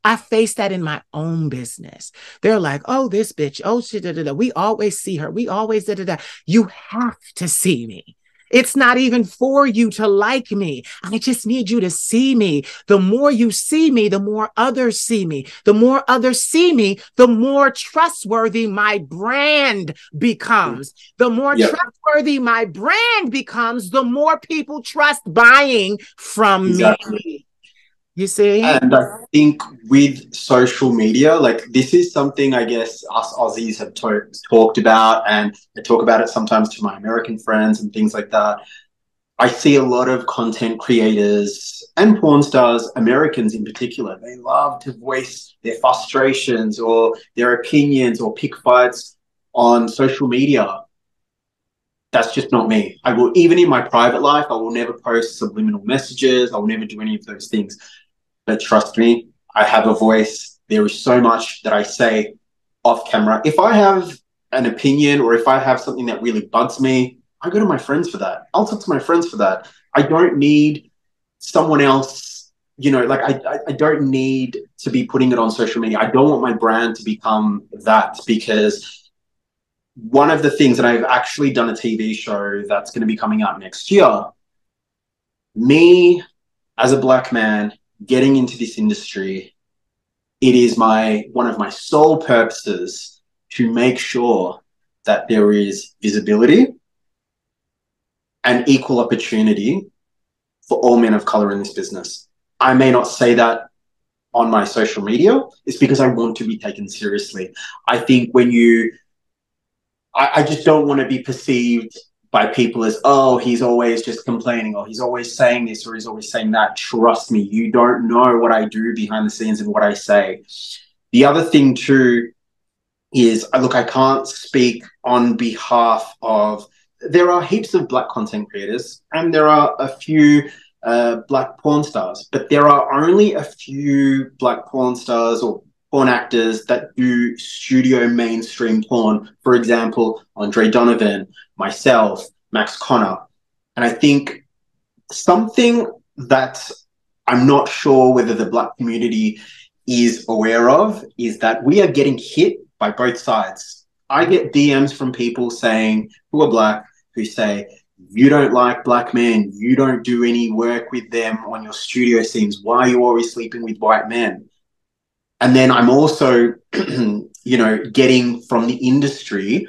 I faced that in my own business. They're like, oh, this bitch, oh, shit, da, da, da. We always see her. We always da, da, da. You have to see me. It's not even for you to like me. I just need you to see me. The more you see me, the more others see me. The more others see me, the more trustworthy my brand becomes. The more trustworthy my brand becomes, the more people trust buying from me. You see?
And I think with social media, like this is something I guess us Aussies have talked about, and I talk about it sometimes to my American friends and things like that. I see a lot of content creators and porn stars, Americans in particular, they love to voice their frustrations or their opinions or pick fights on social media. That's just not me. I will, even in my private life, I will never post subliminal messages. I will never do any of those things. But trust me, I have a voice. There is so much that I say off camera. If I have an opinion or if I have something that really bugs me, I go to my friends for that. I'll talk to my friends for that. I don't need someone else, like I don't need to be putting it on social media. I don't want my brand to become that, because one of the things that I've actually done a TV show that's going to be coming out next year, me as a black man getting into this industry, it is my one of my sole purposes to make sure that there is visibility and equal opportunity for all men of color in this business. I may not say that on my social media. It's because I want to be taken seriously. I think I just don't want to be perceived by people as, oh, he's always just complaining, or he's always saying this, or he's always saying that. Trust me, you don't know what I do behind the scenes and what I say. The other thing too is, look, I can't speak on behalf of, there are heaps of black content creators and there are a few black porn stars, but there are only a few black porn stars or porn actors that do studio mainstream porn. For example, Andre Donovan, myself, Max Connor. And I think something that I'm not sure whether the black community is aware of is that we are getting hit by both sides. I get DMs from people saying, who are black, who say, you don't like black men, you don't do any work with them on your studio scenes, why are you always sleeping with white men? And then I'm also, getting from the industry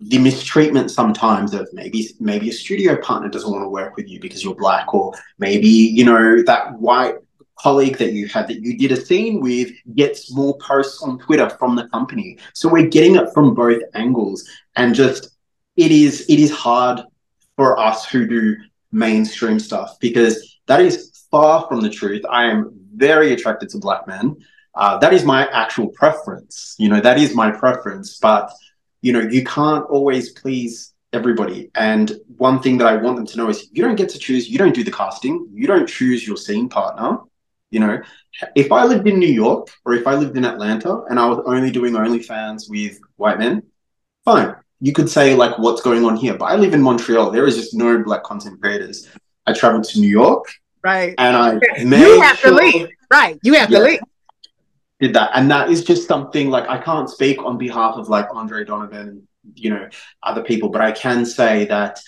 the mistreatment sometimes of maybe a studio partner doesn't want to work with you because you're black, or maybe that white colleague that you had that you did a scene with gets more posts on Twitter from the company. So we're getting it from both angles, and just it is hard for us who do mainstream stuff, because that is far from the truth. I am very attracted to black men. That is my actual preference. That is my preference, but you can't always please everybody. And one thing that I want them to know is, you don't get to choose. You don't do the casting. You don't choose your scene partner. If I lived in New York or if I lived in Atlanta and I was only doing OnlyFans with white men, fine. You could say, like, what's going on here? But I live in Montreal. There is just no black content creators. I traveled to New York,
Right.
and I
You
made
have to
sure,
leave. Right. You have to
yeah,
leave.
did that. And that is just something, like, I can't speak on behalf of like Andre Donovan and, other people, but I can say that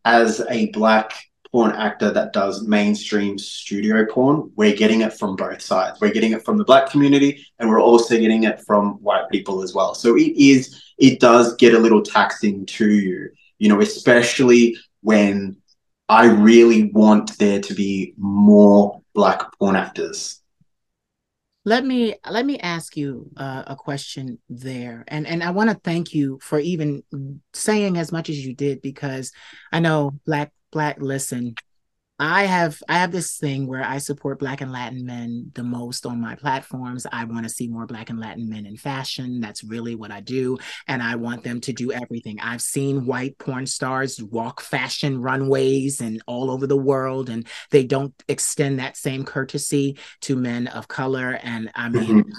as a black porn actor that does mainstream studio porn, we're getting it from both sides. We're getting it from the black community, and we're also getting it from white people as well. So it does get a little taxing to you, especially when I really want there to be more black porn actors.
Let me ask you a question there, and I want to thank you for even saying as much as you did, because I know black listen. I have this thing where I support Black and Latin men the most on my platforms. I want to see more Black and Latin men in fashion. That's really what I do. And I want them to do everything. I've seen white porn stars walk fashion runways and all over the world, and they don't extend that same courtesy to men of color. And I mean,
Mhm.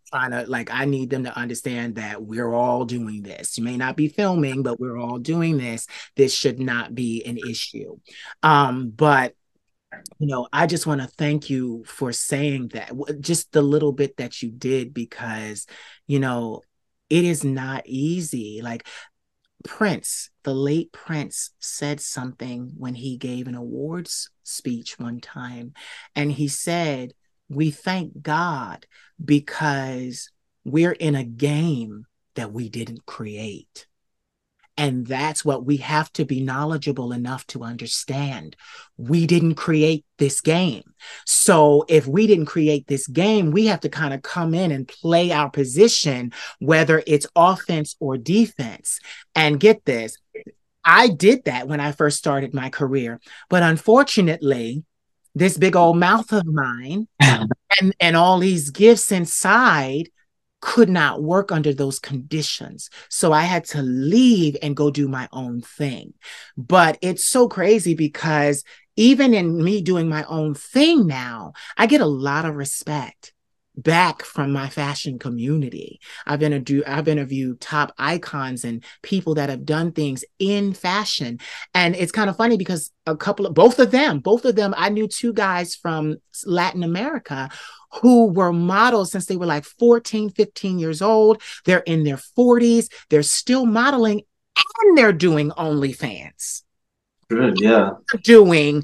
trying to, like, I need them to understand that we're all doing this. You may not be filming, but we're all doing this. This should not be an issue. But I just want to thank you for saying that, just the little bit that you did, because, it is not easy. Like, Prince, the late Prince, said something when he gave an awards speech one time. And he said, we thank God because we're in a game that we didn't create. And that's what we have to be knowledgeable enough to understand. We didn't create this game. So if we didn't create this game, we have to kind of come in and play our position, whether it's offense or defense. And get this, I did that when I first started my career. But unfortunately, this big old mouth of mine and all these gifts inside could not work under those conditions. So I had to leave and go do my own thing. But it's so crazy because even in me doing my own thing now, I get a lot of respect back from my fashion community. I've interviewed top icons and people that have done things in fashion. And it's kind of funny because both of them, I knew two guys from Latin America who were models since they were like 14, 15 years old. They're in their 40s. They're still modeling and they're doing OnlyFans.
Good, yeah.
They're doing,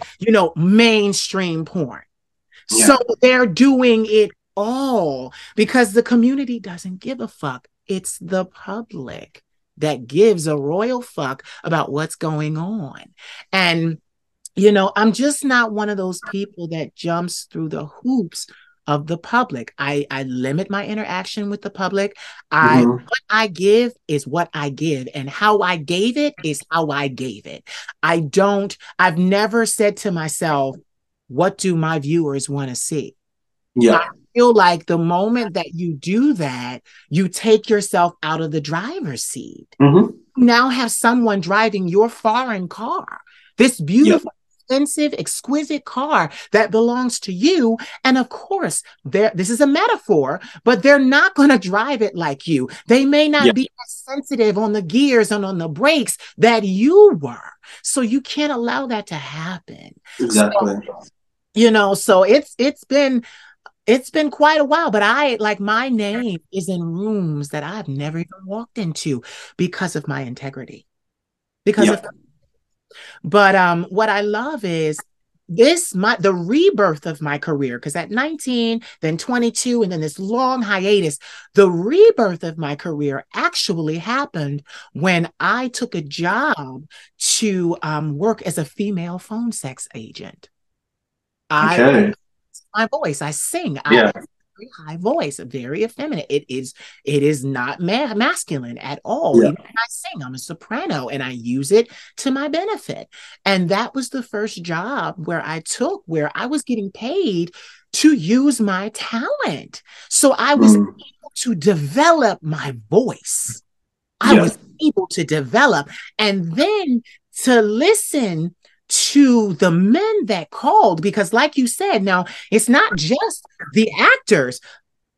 mainstream porn.
Yeah.
So they're doing it all because the community doesn't give a fuck. It's the public that gives a royal fuck about what's going on. And, I'm just not one of those people that jumps through the hoops of the public. I limit my interaction with the public. What I give is what I give, and how I gave it is how I gave it. I've never said to myself, what do my viewers want to see?
Yeah.
I feel like the moment that you do that, you take yourself out of the driver's seat.
Mm-hmm.
You now have someone driving your foreign car, this beautiful, expensive, exquisite car that belongs to you. And of course, this is a metaphor, but they're not going to drive it like you. They may not be as sensitive on the gears and on the brakes that you were. So you can't allow that to happen.
Exactly.
So it's been quite a while, but my name is in rooms that I've never even walked into because of my integrity. But what I love is the rebirth of my career, because at 19, then 22, and then this long hiatus, the rebirth of my career actually happened when I took a job to work as a female phone sex agent. My voice, I sing. I have a very high voice, very effeminate. It is not masculine at all. Even when I sing, I'm a soprano and I use it to my benefit. And that was the first job where I was getting paid to use my talent. So I was able to develop my voice. I was able to develop, and then to listen to the men that called, because like you said, now it's not just the actors.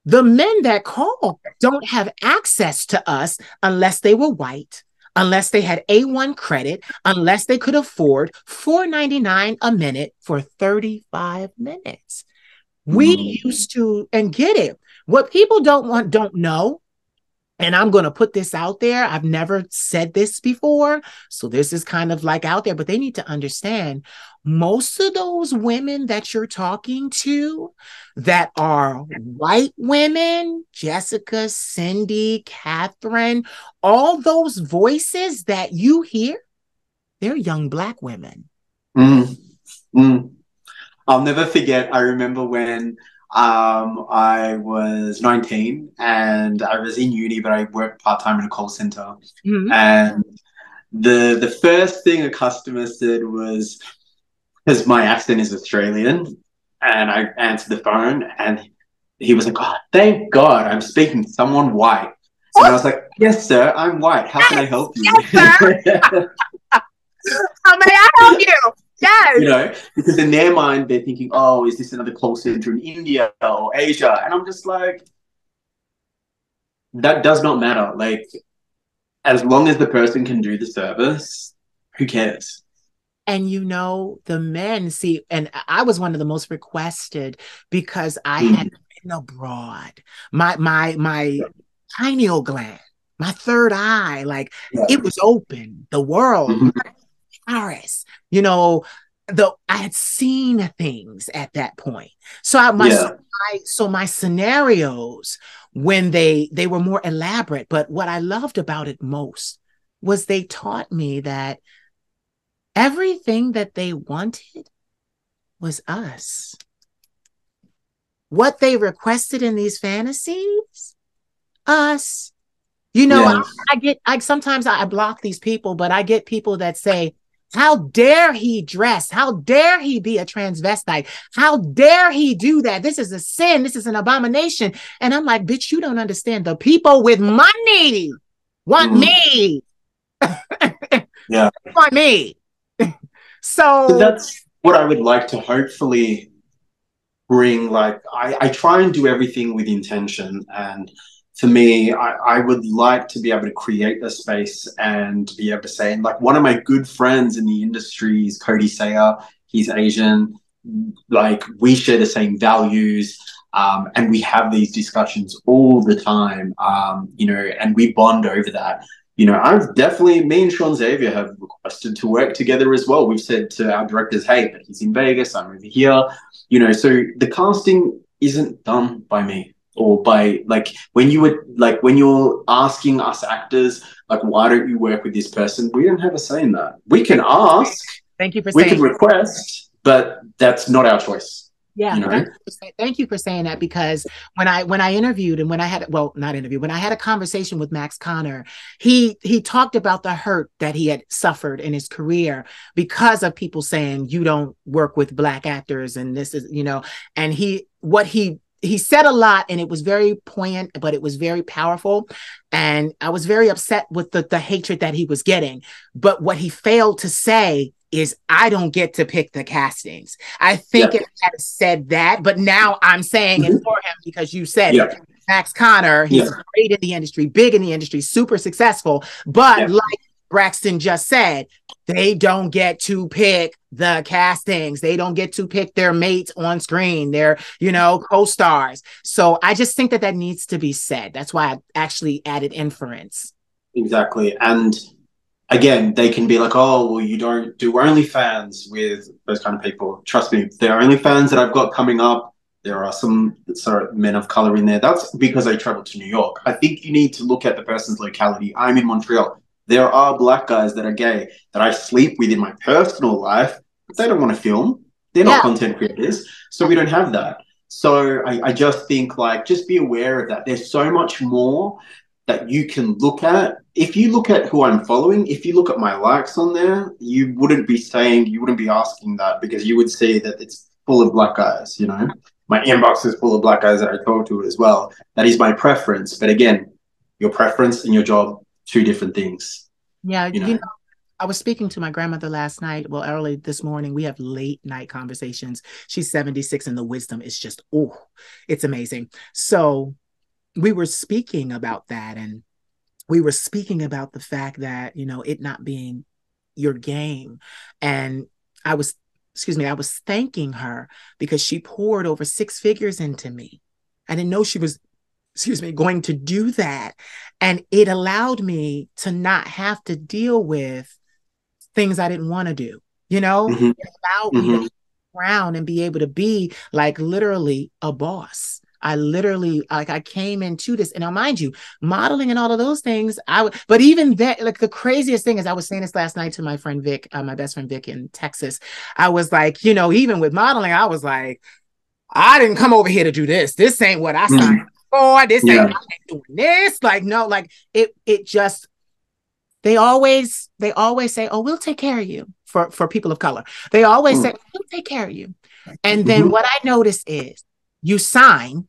The men that call don't have access to us unless they were white, unless they had A1 credit, unless they could afford $4.99 a minute for 35 minutes. We used to, and get it. What people don't know, and I'm going to put this out there. I've never said this before, so this is kind of like out there, but they need to understand most of those women that you're talking to that are white women, Jessica, Cindy, Catherine, all those voices that you hear, they're young Black women.
I'll never forget. I remember when I was 19 and I was in uni, but I worked part-time in a call center. And the first thing a customer said was, because my accent is Australian, and I answered the phone and he was like, "Oh, thank God I'm speaking to someone white." And I was like, "Yes, sir, I'm white. How can I help you?"
Yes, sir. How may I help you? Yes.
Because in their mind, they're thinking, "Oh, is this another call center in India or Asia?" And I'm just like, that does not matter. Like, as long as the person can do the service, who cares?
And the men see, and I was one of the most requested because I had been abroad. My pineal gland, my third eye, it was open. The world, Paris, I had seen things at that point. So my scenarios, when they were more elaborate, but what I loved about it most was they taught me that everything that they wanted was us. What they requested in these fantasies, us. You know,
Yeah.
I sometimes I block these people, but I get people that say, how dare he dress? How dare he be a transvestite? How dare he do that? This is a sin. This is an abomination. And I'm like, bitch, you don't understand. The people with money want
Mm.
me.
Yeah.
Want me.
So
So
that's what I would like to hopefully bring. Like, I try and do everything with intention. And for me, I would like to be able to create a space and be able to say, and like one of my good friends in the industry is Cody Sayer. He's Asian. Like, we share the same values. And we have these discussions all the time, and we bond over that. I've definitely, me and Sean Xavier have requested to work together as well. We've said to our directors, hey, but he's in Vegas, I'm over here. So the casting isn't done by me or by, like, when you're asking us actors, like, why don't you work with this person? We don't have a say in that. We can ask,
thank you for
we can
saying.
request, but that's not our choice.
Yeah,
You know?
thank you for saying that, because when I interviewed, and when I had, well, not interviewed, when I had a conversation with Max Connor, he talked about the hurt that he had suffered in his career because of people saying you don't work with Black actors, and this is, and he said a lot, and it was very poignant, but it was very powerful. And I was very upset with the hatred that he was getting. But what he failed to say is, I don't get to pick the castings. I think
Yeah.
it had said that, but now I'm saying it
Mhm.
for him because you said
Yeah.
it. Max Connor, he's
Yeah.
great in the industry, big in the industry, super successful. But
Yeah.
like Braxton just said, they don't get to pick the castings. They don't get to pick their mates on screen, their, co-stars. So I just think that needs to be said. That's why I actually added inference.
Exactly. And again, they can be like, oh, well, you don't do OnlyFans with those kind of people. Trust me, there are OnlyFans that I've got coming up. There are some men of color in there. That's because I traveled to New York. I think you need to look at the person's locality. I'm in Montreal. There are Black guys that are gay that I sleep with in my personal life, but they don't want to film. They're not
Yeah.
content creators. So we don't have that. So I just think, like, just be aware of that. There's so much more that you can look at. If you look at who I'm following, if you look at my likes on there, you wouldn't be asking that, because you would see that it's full of Black guys, My inbox is full of Black guys that I talk to as well. That is my preference. But again, your preference and your job, two different things,
Yeah.
you know?
I was speaking to my grandmother last night. Well, early this morning. We have late night conversations. She's 76, and the wisdom is just, oh, it's amazing. So we were speaking about that, and we were speaking about the fact that, it not being your game. And I was, I was thanking her because she poured over 6 figures into me. I didn't know she was, going to do that. And it allowed me to not have to deal with things I didn't want to do. It
Mm-hmm.
allowed me to
Mm-hmm.
around and be able to be like literally a boss. I literally, like, I came into this, and now mind you, modeling and all of those things, but even that, like, the craziest thing is, I was saying this last night to my friend Vic, my best friend Vic in Texas. I was like, even with modeling, I was like, I didn't come over here to do this. This ain't what I signed
Mm-hmm.
for. This ain't,
Yeah.
I ain't doing this. Like, no, like it just, they always say, oh, we'll take care of you, for people of color. They always say, we'll take care of you. And then
Mm-hmm.
what I notice is, you sign,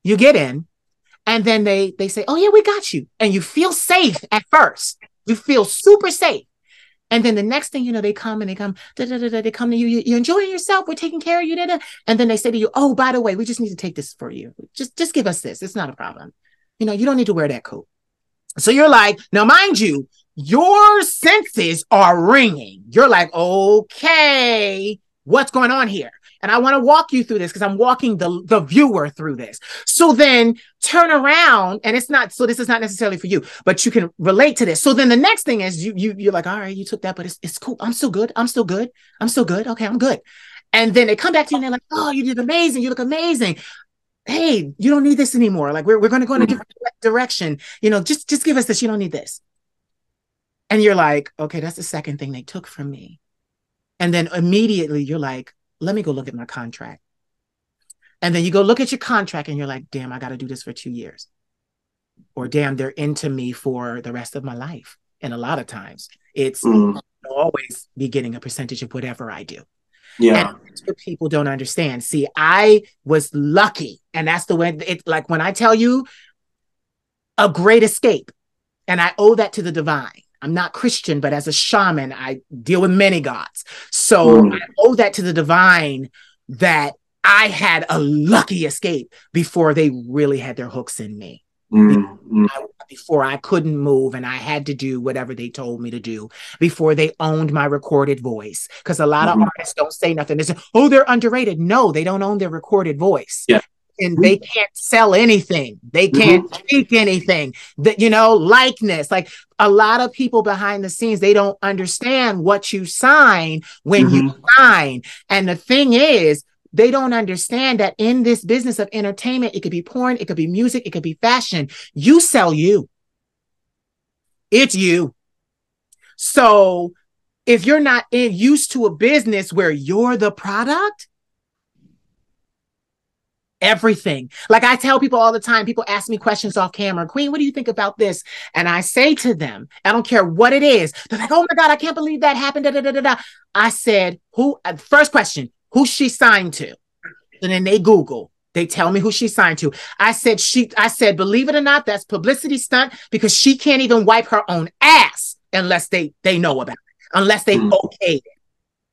you get in, and then they say, oh yeah, we got you. And you feel safe at first. You feel super safe. And then the next thing you know, they come, they come to you. You're enjoying yourself. We're taking care of you. And then they say to you, oh, by the way, we just need to take this for you. Just give us this. It's not a problem. You don't need to wear that coat. So you're like, now mind you, your senses are ringing. You're like, okay, what's going on here? And I want to walk you through this, because I'm walking the viewer through this. So then turn around, and this is not necessarily for you, but you can relate to this. So then the next thing is, you're like, all right, you took that, but it's cool. I'm still good. I'm still good. I'm still good. Okay, I'm good. And then they come back to you and they're like, oh, you did amazing. You look amazing. Hey, you don't need this anymore. Like, we're going to go in a different direction. Just give us this. You don't need this. And you're like, okay, that's the second thing they took from me. And then immediately you're like, let me go look at my contract. And then you go look at your contract and you're like, damn, I got to do this for 2 years. Or damn, they're into me for the rest of my life. And a lot of times it's I'll always be getting a percentage of whatever I do.
Yeah.
And that's what people don't understand. See, I was lucky. And that's the way it's like when I tell you a great escape, and I owe that to the divine. I'm not Christian, but as a shaman, I deal with many gods. So I owe that to the divine that I had a lucky escape before they really had their hooks in me. Before I couldn't move and I had to do whatever they told me to do, before they owned my recorded voice. Because a lot of artists don't say nothing. They say, oh, they're underrated. No, they don't own their recorded voice.
Yeah.
And they can't sell anything. They can't speak anything. That, you know, likeness. Like a lot of people behind the scenes, they don't understand what you sign when you sign. And the thing is, they don't understand that in this business of entertainment, it could be porn, it could be music, it could be fashion. You sell you. It's you. So if you're not used to a business where you're the product, everything. Like I tell people all the time, people ask me questions off camera, Queen, what do you think about this? And I say to them, I don't care what it is. They're like, oh my God, I can't believe that happened. Da, da, da, da, da. I said, first question, who's she signed to? And then they Google, they tell me who she signed to. I said, believe it or not, that's publicity stunt because she can't even wipe her own ass unless they know about it, unless they okay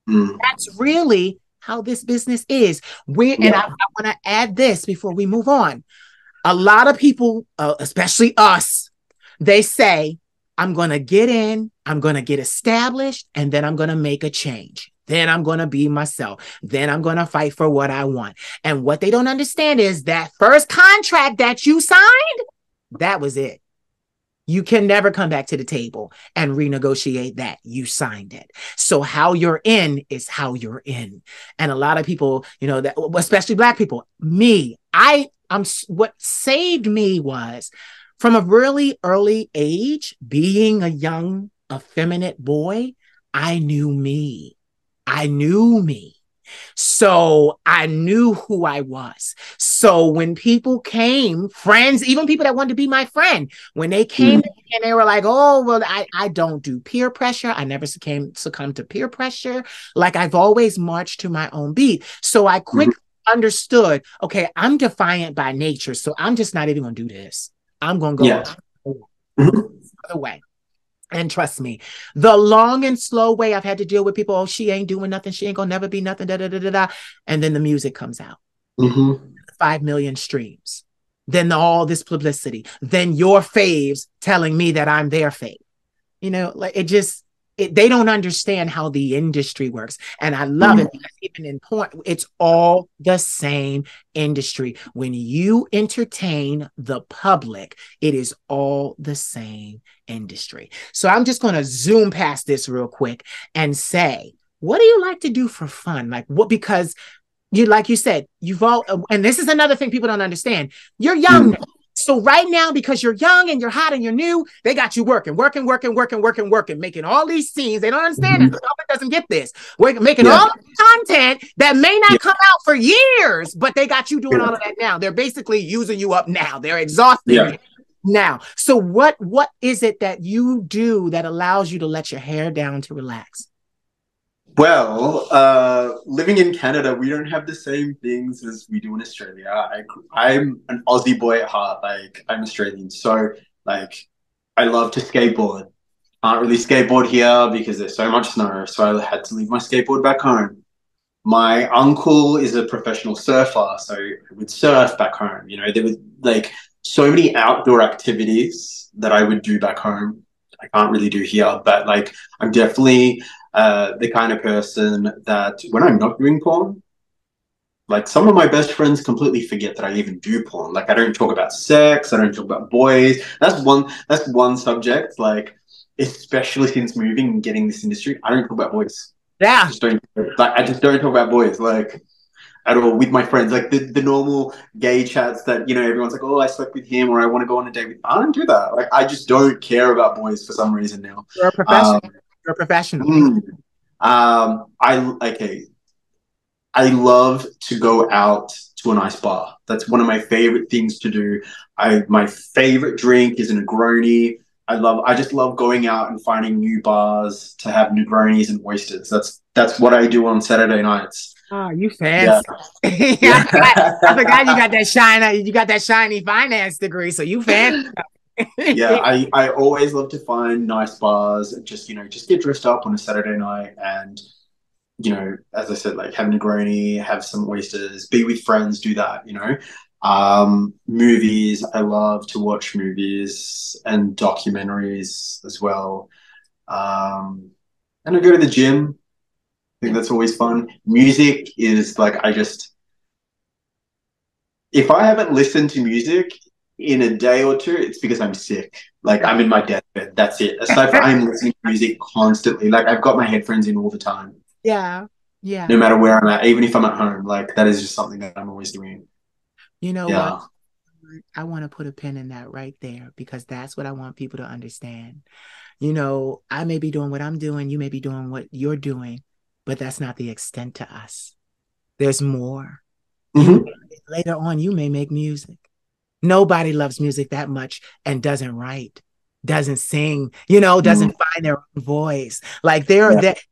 it. That's really how this business is. And I want to add this before we move on. A lot of people, especially us, they say, I'm going to get in, I'm going to get established, and then I'm going to make a change. Then I'm going to be myself. Then I'm going to fight for what I want. And what they don't understand is that first contract that you signed, that was it. You can never come back to the table and renegotiate that. You signed it. So how you're in is how you're in. And a lot of people, you know, that especially Black people, what saved me was from a really early age, being a young, effeminate boy, I knew me. I knew me. So I knew who I was. So when people came, friends, even people that wanted to be my friend, when they came and they were like, oh, well, I don't do peer pressure. I never succumbed to peer pressure. Like I've always marched to my own beat. So I quickly understood, okay, I'm defiant by nature. So I'm just not even going to do this. I'm going to go the other way. And trust me, the long and slow way I've had to deal with people, oh, she ain't doing nothing. She ain't going to never be nothing. Da, da, da, da, da. And then the music comes out. 5 million streams. Then all this publicity. Then your faves telling me that I'm their fave. You know, like they don't understand how the industry works. And I love it because even in porn, it's all the same industry. When you entertain the public, it is all the same industry. So I'm just going to zoom past this real quick and say, what do you like to do for fun? Like what, because like you said, and this is another thing people don't understand. You're young. So right now, because you're young and you're hot and you're new, they got you working, making all these scenes. They don't understand it. The public doesn't get this. We're making all the content that may not come out for years, but they got you doing all of that now. They're basically using you up now. They're exhausting you now. So what is it that you do that allows you to let your hair down to relax?
Well, living in Canada, we don't have the same things as we do in Australia. I'm an Aussie boy at heart. Like, I'm Australian. So, like, I love to skateboard. Can't really skateboard here because there's so much snow. So I had to leave my skateboard back home. My uncle is a professional surfer. So I would surf back home. You know, there was, like, so many outdoor activities that I would do back home. I can't really do here. But, like, I'm definitely... the kind of person that when I'm not doing porn, like some of my best friends completely forget that I even do porn. Like I don't talk about sex, I don't talk about boys. That's one subject. Like especially since moving and getting this industry, I don't talk about boys.
Yeah,
I just don't talk about boys. Like at all with my friends. Like the normal gay chats that, everyone's like, oh, I slept with him or I want to go on a date with. I don't do that. Like I just don't care about boys for some reason now.
You're a
Um,
professional. You're a professional.
mm, okay. I love to go out to a nice bar. That's one of my favorite things to do. My favorite drink is a Negroni. I just love going out and finding new bars to have Negronis and oysters. That's what I do on Saturday nights.
Oh, you
Yeah.
fancy. I
Yeah.
forgot you got that shiny finance degree, so you fancy.
Yeah, I always love to find nice bars and just get dressed up on a Saturday night and as I said, like have Negroni, have some oysters, be with friends, do that. Movies, I love to watch movies and documentaries as well. And I go to the gym. I think that's always fun. Music is like, if I haven't listened to music in a day or two, it's because I'm sick. Like I'm in my deathbed. That's it. Aside from I'm listening to music constantly. Like I've got my headphones in all the time.
Yeah. Yeah.
No matter where I'm at, even if I'm at home, like that is just something that I'm always doing.
You know what?
Yeah.
I want to put a pin in that right there because that's what I want people to understand. I may be doing what I'm doing, you may be doing what you're doing, but that's not the extent to us. There's more.
Mm-hmm.
Later on, you may make music. Nobody loves music that much and doesn't write, doesn't sing, doesn't find their own voice. Like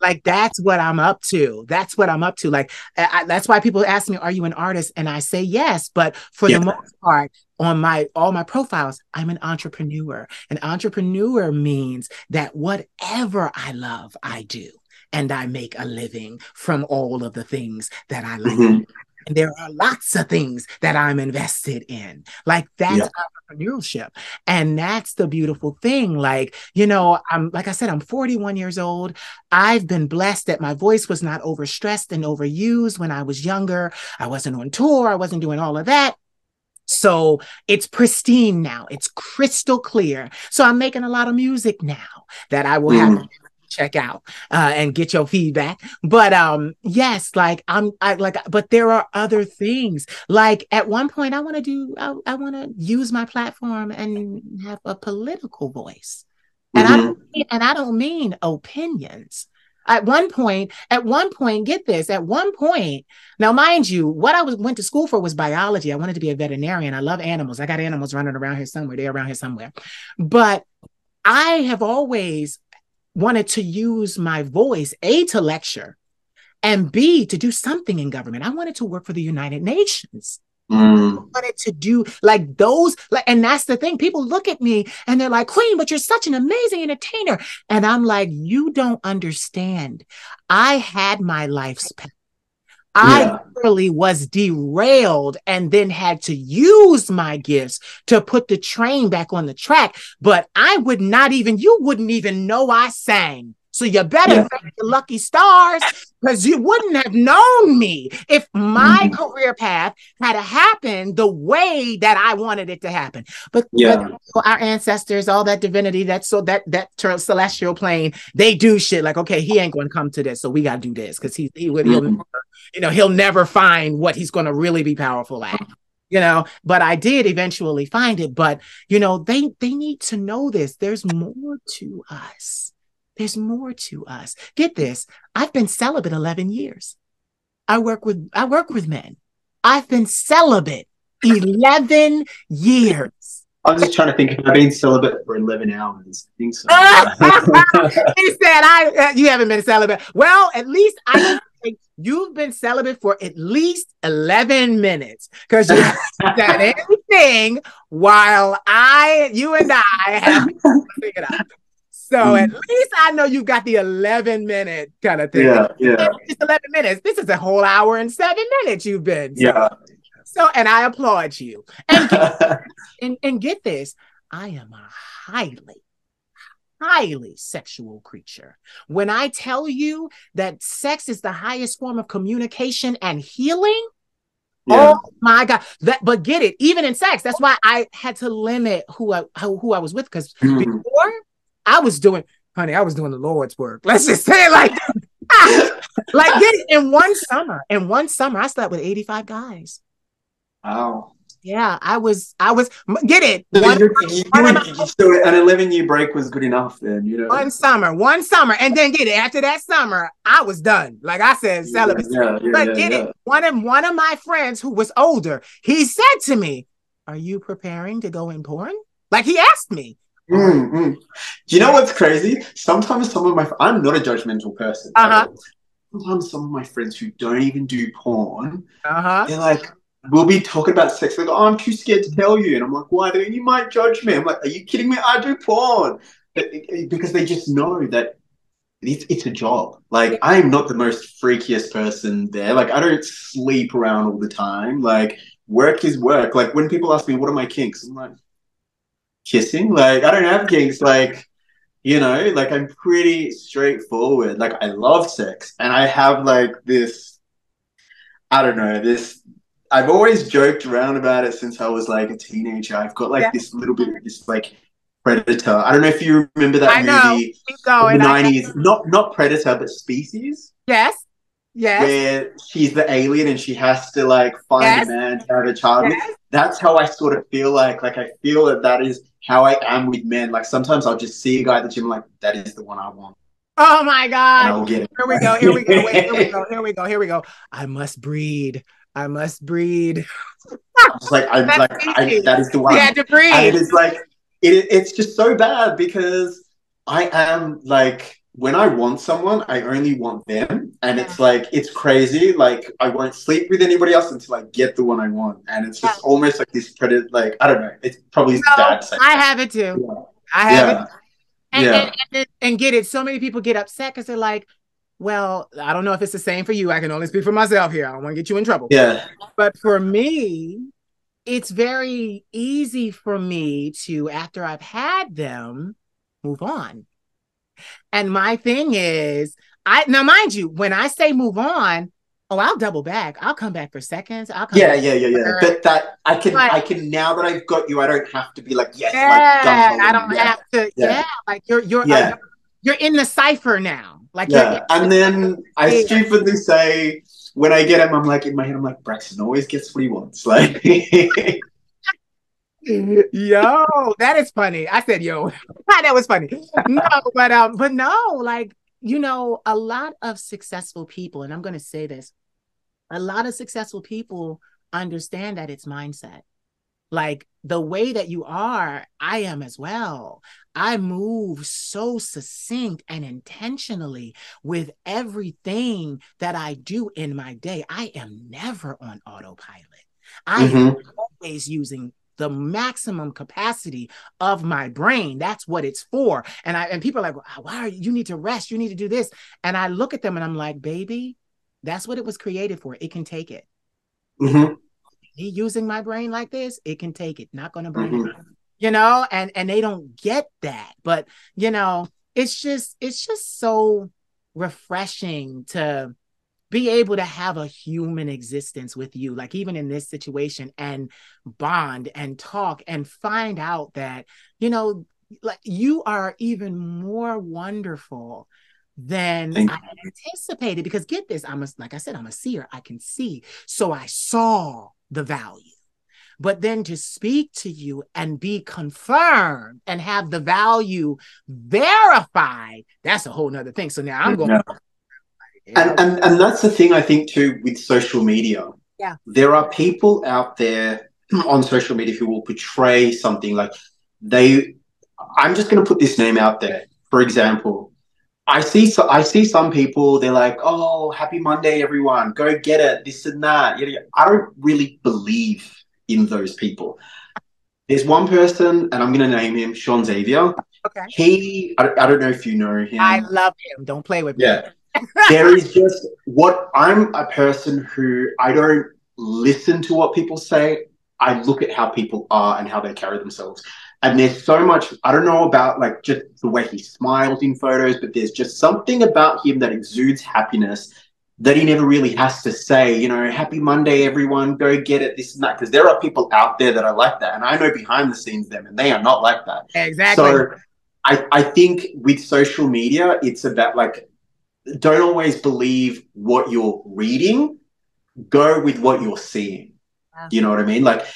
like that's what I'm up to. That's what I'm up to. Like that's why people ask me, "Are you an artist?" And I say yes, but for the most part, on all my profiles, I'm an entrepreneur. An entrepreneur means that whatever I love, I do, and I make a living from all of the things that I like.
Mm-hmm.
And there are lots of things that I'm invested in. Like that's entrepreneurship. And that's the beautiful thing. Like, like I said, I'm 41 years old. I've been blessed that my voice was not overstressed and overused when I was younger. I wasn't on tour. I wasn't doing all of that. So it's pristine now. It's crystal clear. So I'm making a lot of music now that I will have to check out and get your feedback. But yes, but there are other things. Like at one point I want to use my platform and have a political voice. And I don't mean opinions. At one point, get this, at one point, now mind you, what I went to school for was biology. I wanted to be a veterinarian. I love animals. I got animals running around here somewhere. They're around here somewhere. But I have always wanted to use my voice, A, to lecture, and B, to do something in government. I wanted to work for the United Nations. I wanted to do like those, and that's the thing. People look at me and they're like, Queen, but you're such an amazing entertainer. And I'm like, you don't understand. I had my life's path. I literally was derailed and then had to use my gifts to put the train back on the track. But you wouldn't even know I sang. So you better thank the lucky stars because you wouldn't have known me if my career path had happened the way that I wanted it to happen. But our ancestors, all that divinity, that celestial plane, they do shit like, okay, he ain't going to come to this, so we got to do this because he'll never find what he's going to really be powerful at. But I did eventually find it. But they need to know this. There's more to us. There's more to us. Get this. I've been celibate 11 years. I work with men. I've been celibate 11 years.
I was just trying to think if I've been celibate for 11 hours. I think so.
He said, you haven't been celibate. Well, at least I think you've been celibate for at least 11 minutes because you haven't done anything while you and I have figured out. So at least I know you've got the 11-minute kind of thing.
Yeah.
Just 11 minutes. This is a whole hour and 7 minutes you've been. So, and I applaud you. And get this, I am a highly, highly sexual creature. When I tell you that sex is the highest form of communication and healing, oh my God. But get it, even in sex, that's why I had to limit who I was with, because before I was doing the Lord's work. Let's just say it like that. Like, get it in one summer. In one summer, I slept with 85 guys.
Wow.
Yeah, I was get it.
So
One of my,
so an 11-year break was good enough then, you know?
one summer, and then get it. After that summer, I was done. Like I said,
Yeah,
celibacy.
yeah, yeah,
But
yeah,
get it.
yeah.
One of my friends who was older, he said to me, "Are you preparing to go in porn?" Like he asked me. Are
Mm, mm. Do you know what's crazy? Sometimes some of my, I'm not a judgmental person at
uh-huh.
all. Sometimes some of my friends who don't even do porn,
Uh-huh.
they're like, we'll be talking about sex. They go, oh, I'm too scared to tell you. And I'm like, why? They go, you might judge me. I'm like, are you kidding me? I do porn. Because they just know that it's a job. Like, I am not the most freakiest person there. Like, I don't sleep around all the time. Like, work is work. Like, when people ask me, what are my kinks? I'm like, kissing? Like, I don't have kinks. Like, like I'm pretty straightforward. Like, I love sex. And I have like this, I don't know, this I've always joked around about it since I was like a teenager. I've got like
Yeah,
this little bit of this like Predator. I don't know if you remember that
I know.
movie
Keep
from the
going. I
90s. Not Predator, but Species,
yes, yes,
where she's the alien and she has to like find a
yes,
man to have a child with.
yes.
That's how I sort of feel like. Like I feel that that is how I am with men. Like sometimes I'll just see a guy at the gym like that is the one I want
Oh my
and
God.
I will get
Here we go. Here we go. Wait, here we
it.
go. Here we go. Here we go. I must breed. I must breed.
I'm just like I'm
That's
like I
species.
that is the
We
one,
had to
and it
breed.
is like it's just so bad because I am like when I want someone, I only want them, and
Yeah.
it's like it's crazy. Like I won't sleep with anybody else until I get the one I want, and it's
Yeah.
just almost like this predator. Like I don't know, it's probably
No,
bad to say
I
that.
have it too.
Yeah,
I have it.
yeah,
And, and,
yeah,
and get it. So many people get upset because they're like, well, I don't know if it's the same for you. I can only speak for myself here. I don't want to get you in trouble.
yeah.
But for me, it's very easy for me to, after I've had them, move on. And my thing is, now mind you, when I say move on, oh, I'll double back. I'll come back for seconds. I'll come
Yeah,
back
yeah, yeah,
for
yeah.
third.
But that
But
I can now that I've got you, I don't have to be like, yes, like gung
yeah,
ho
I
and
don't
yeah,
have to.
yeah,
Yeah, like
yeah.
you're in the cipher now. Like you're in
Yeah, and then I
the
stupidly say when I get him, I'm like in my head, I'm like Braxton always gets what he wants. Like,
yo, that is funny. I said, yo, that was funny. No, but no, like, a lot of successful people, and I'm gonna say this, a lot of successful people understand that it's mindset. Like the way that you are, I am as well. I move so succinct and intentionally with everything that I do in my day. I am never on autopilot. I am
hmm
always using the maximum capacity of my brain. That's what it's for. And people are like, why are you need to rest? You need to do this. And I look at them and I'm like, baby, that's what it was created for. It can take it. It
hmm
me using my brain like this, it can take it. Not going to burn it.
hmm
And they don't get that. But it's just so refreshing to be able to have a human existence with you, like even in this situation, and bond and talk and find out that, like you are even more wonderful than
Thank
I anticipated. Because get this, like I said, I'm a seer. I can see. So I saw the value. But then to speak to you and be confirmed and have the value verified, that's a whole nother thing. So now I'm
you.
going,
Yeah.
yeah,
And that's the thing I think too with social media.
yeah,
There are people out there on social media who will portray something like they. I'm just going to put this name out there. For example, I see some people. They're like, "Oh, happy Monday, everyone! Go get it! This and that." I don't really believe in those people. There's one person, and I'm going to name him Sean Xavier.
okay.
I don't know if you know
I
him.
love him. Don't play with me.
Yeah, there is just what I'm a person who I don't listen to what people say. I look at how people are and how they carry themselves. And there's so much, I don't know about like just the way he smiles in photos, but there's just something about him that exudes happiness that he never really has to say, happy Monday, everyone, go get it, this and that. Because there are people out there that are like that. And I know behind the scenes them, and they are not like that.
Exactly.
So I think with social media, it's about like don't always believe what you're reading. Go with what you're seeing.
Yeah.
You know what I mean? Like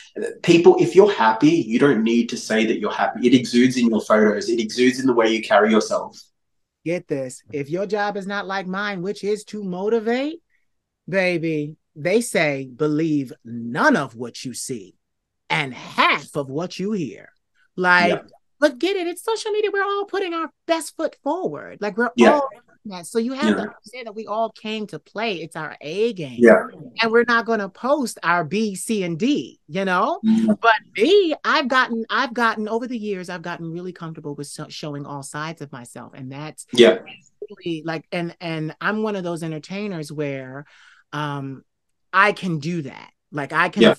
people, if you're happy, you don't need to say that you're happy. It exudes in your photos. It exudes in the way you carry yourself.
Get this. If your job is not like mine, which is to motivate, baby, they say believe none of what you see and half of what you hear.
Yeah.
Like, but get it, it's social media. We're all putting our best foot forward. Like we're
Yeah.
all that. So you have to
Yeah.
understand that we all came to play. It's our A game.
Yeah.
And we're not going to post our B, C, and D, you know?
Mm.
But me, I've gotten over the years, I've gotten really comfortable with showing all sides of myself. And that's
Yeah.
really like, and I'm one of those entertainers where I can do that. Like I can,
Yeah.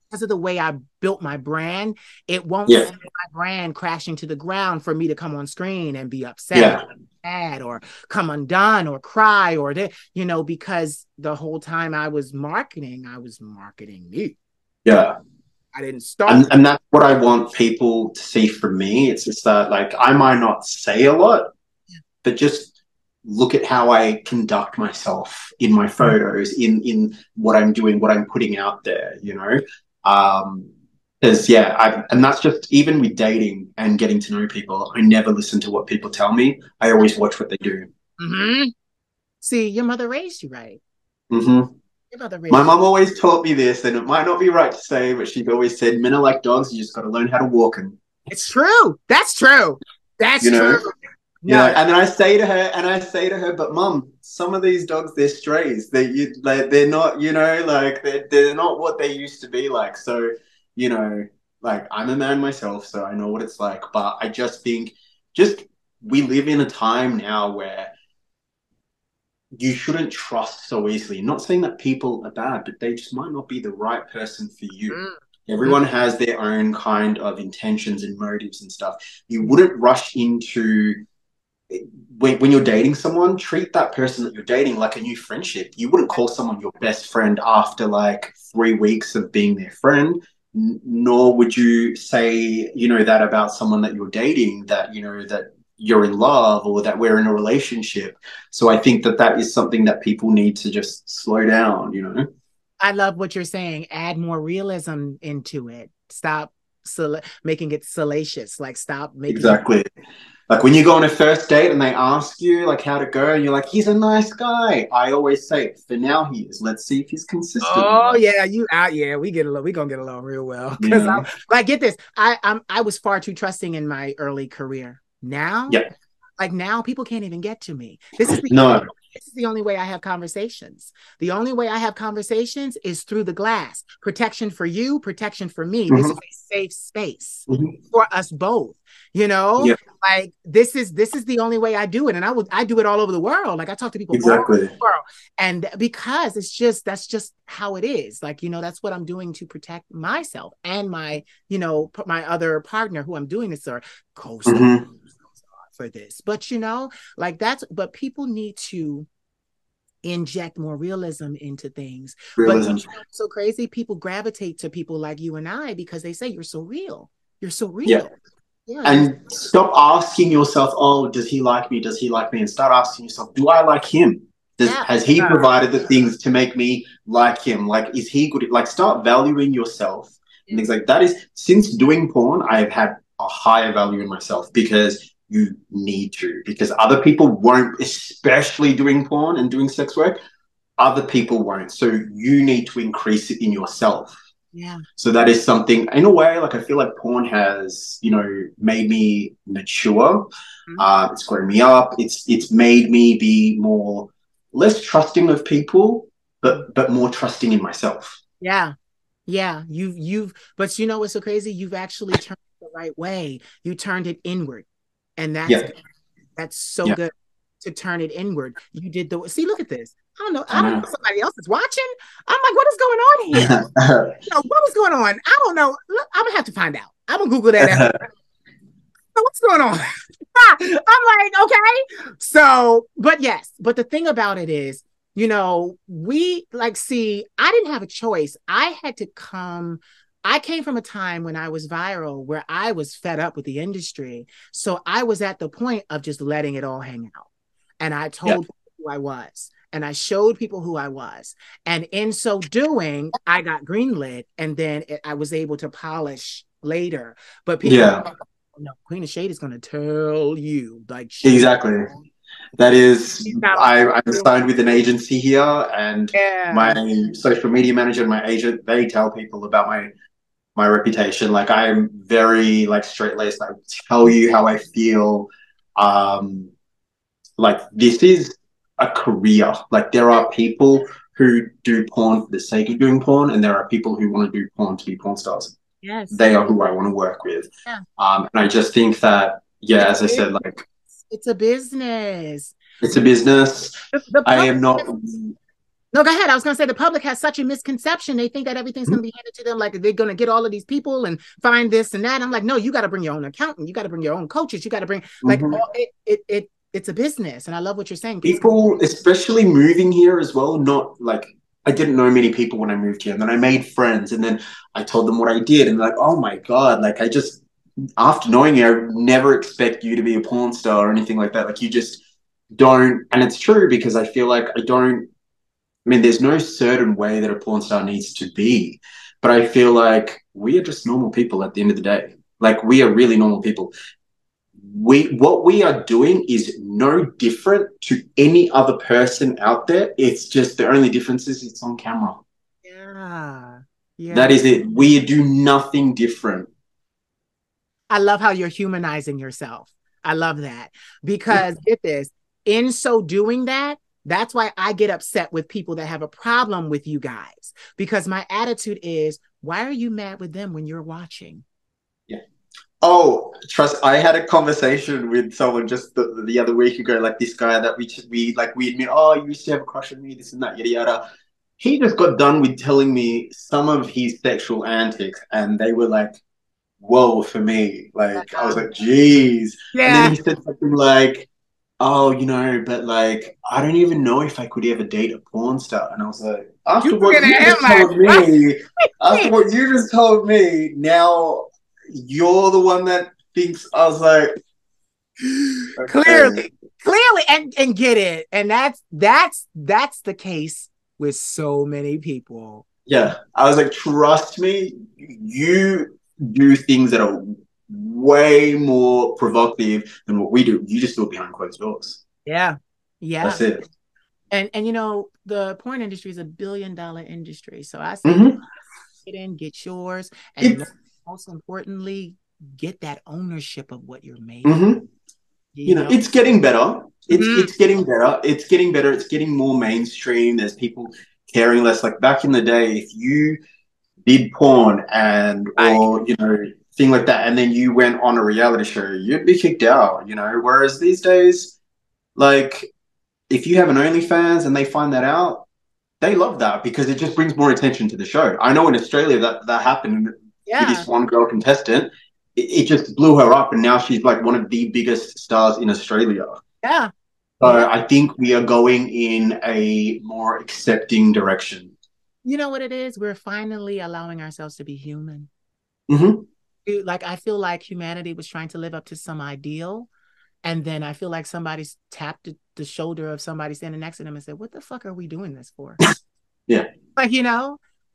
because of the way I built my brand, it won't
Yeah.
send my brand crashing to the ground for me to come on screen and be upset
Yeah.
or mad or come undone or cry or, because the whole time I was marketing me.
Yeah.
I didn't start.
And that's what I want people to see from me. It's just that like I might not say a lot, but just look at how I conduct myself in my photos, in what I'm doing, what I'm putting out there, you know. Because and that's just even with dating and getting to know people, I never listen to what people tell me. I always watch what they do.
Mm-hmm. See, your mother raised you right.
Mm-hmm.
Your mother
My
raised you.
mum always taught me this, and it might not be right to say, but she's always said, "Men are like dogs. You just got to learn how to walk them."
It's true. That's true. That's
You know,
true. No.
and then I say to her, but mum, some of these dogs, they're strays. They're not, like they're not what they used to be like. So, you know, like I'm a man myself, so I know what it's like. But I just think, just we live in a time now where you shouldn't trust so easily. Not saying that people are bad, but they just might not be the right person for you.
Mm.
Everyone has their own kind of intentions and motives and stuff. You wouldn't rush into when you're dating someone, treat that person that you're dating like a new friendship. You wouldn't call someone your best friend after like 3 weeks of being their friend, nor would you say, that about someone that you're dating, that, that you're in love or that we're in a relationship. So I think that that is something that people need to just slow down.
I love what you're saying. Add more realism into it. Stop making it salacious. Like stop making it.
Exactly. Like when you go on a first date and they ask you like how to go, and you're like, he's a nice guy. I always say, for now he is. Let's see if he's consistent.
Oh
Like,
yeah, you out. Yeah, we get along. We gonna get along real well.
you
Because
know,
like, get this. I was far too trusting in my early career. Now,
yeah,
like now, people can't even get to me. This is the only way I have conversations. The only way I have conversations is through the glass. Protection for you, protection for me. This
mm-hmm,
is a safe space
mm-hmm,
for us both. You know,
yeah,
like this is the only way I do it, and I do it all over the world. Like I talk to people all over
exactly,
the world, and because that's just how it is. Like that's what I'm doing to protect myself and my other partner who I'm doing this or co-star
mm-hmm,
for this. But like but people need to inject more realism into things. But
realism.
it's so crazy. People gravitate to people like you and I because they say you're so real. You're so
Yeah,
real. Yeah,
and stop asking yourself, oh, does he like me? Does he like me? And start asking yourself, do I like him?
yeah.
Has he provided the things to make me like him? Like, is he good? Like, start valuing yourself and things like that. Is since doing porn, I have had a higher value in myself because you need to, because other people won't, especially doing porn and doing sex work, other people won't. So you need to increase it in yourself.
Yeah.
So that is something, in a way, like I feel like porn has, made me mature.
Mm-hmm.
It's grown me up. It's made me be less trusting of people, but more trusting in myself.
Yeah. Yeah. But what's so crazy? You've actually turned it the right way. You turned it inward. And that's
Yeah,
good. That's so
yeah,
good to turn it inward. You did see, look at this. I don't know.
I
I don't know
know.
if somebody else is watching. I'm like, what is going on here? What was going on? I don't know. Look, I'm gonna have to find out. I'm gonna Google that after. What's going on? I'm like, okay. So, but yes, but the thing about it is, we see, I didn't have a choice. I came from a time when I was viral where I was fed up with the industry. So I was at the point of just letting it all hang out. And I
Yeah,
told who I was. And I showed people who I was. And in so doing, I got greenlit. And then I was able to polish later. But people,
Yeah,
no, Queen of Shade is going to tell you, like,
exactly. That is,
she's got all
I'm signed with an agency here, and my
yeah.
social media manager and my agent, they tell people about my reputation. Like I'm very like straight laced. I tell you how I feel. Um, like this is a career. Like there are people who do porn for the sake of doing porn, and there are people who want to do porn to be porn stars.
Yes.
They are who I want to work with.
Yeah.
And I just think that, yeah,
It's
as I said, like
it's a business.
it's a business.
The
I
public.
am not.
No, go ahead. I was going to say the public has such a misconception. They think that everything's going to be handed to them, like they're going to get all of these people and find this and that. I'm like, no, you got to bring your own accountant. You got to bring your own coaches. You got to bring like
Mhm.
it's a business. And I love what you're saying.
People, especially moving here as well, not like I didn't know many people when I moved here, and then I made friends, and then I told them what I did, and like, oh my god, like I just after knowing you, I would never expect you to be a porn star or anything like that. Like you just don't, and it's true because I feel like I don't. I mean, there's no certain way that a porn star needs to be, but I feel like we are just normal people at the end of the day. Like we are really normal people. What we are doing is no different to any other person out there. It's just the only difference is it's on camera.
Yeah.
That
Yeah.
is it. We do nothing different.
I love how you're humanizing yourself. I love that
Yeah.
because get this, in so doing that, that's why I get upset with people that have a problem with you guys because my attitude is, why are you mad with them when you're watching?
Yeah. Oh, trust. I had a conversation with someone just the other week ago, like this guy that we admit, oh, you used to have a crush on me, this and that, yada yada. He just got done with telling me some of his sexual antics, and they were like, whoa, for me. Like I was like, geez. And then
Yeah.
he said something like, oh, but like I don't even know if I could ever date a porn star. And I was like,
You looking at him
after
like,
what you just told me, now you're the one that thinks. I was like, okay,
clearly, and get it. And that's the case with so many people.
yeah. I was like, trust me, you do things that are way more provocative than what we do. You just do it behind closed doors.
Yeah. Yeah.
That's it.
And the porn industry is $1 billion industry. So I say
Mm-hmm.
get in, get yours, and
It's
most importantly, get that ownership of what you're making.
mm-hmm.
You know?
It's getting better. It's
Mhm.
it's getting better. It's getting better. It's getting more mainstream. There's people caring less. Like back in the day, if you did porn and
Right.
or thing like that, and then you went on a reality show, you'd be kicked out. Whereas these days, like if you have an OnlyFans and they find that out, they love that because it just brings more attention to the show. I know in Australia that happened with
Yeah.
this one girl contestant. It just blew her up, and now she's like one of the biggest stars in Australia.
Yeah.
So
Yeah.
I think we are going in a more accepting direction.
You know what it is? We're finally allowing ourselves to be human.
Mm-hmm.
Like I feel like humanity was trying to live up to some ideal. And then I feel like somebody's tapped the shoulder of somebody standing next to them and said, what the fuck are we doing this for?
Yeah.
Like, and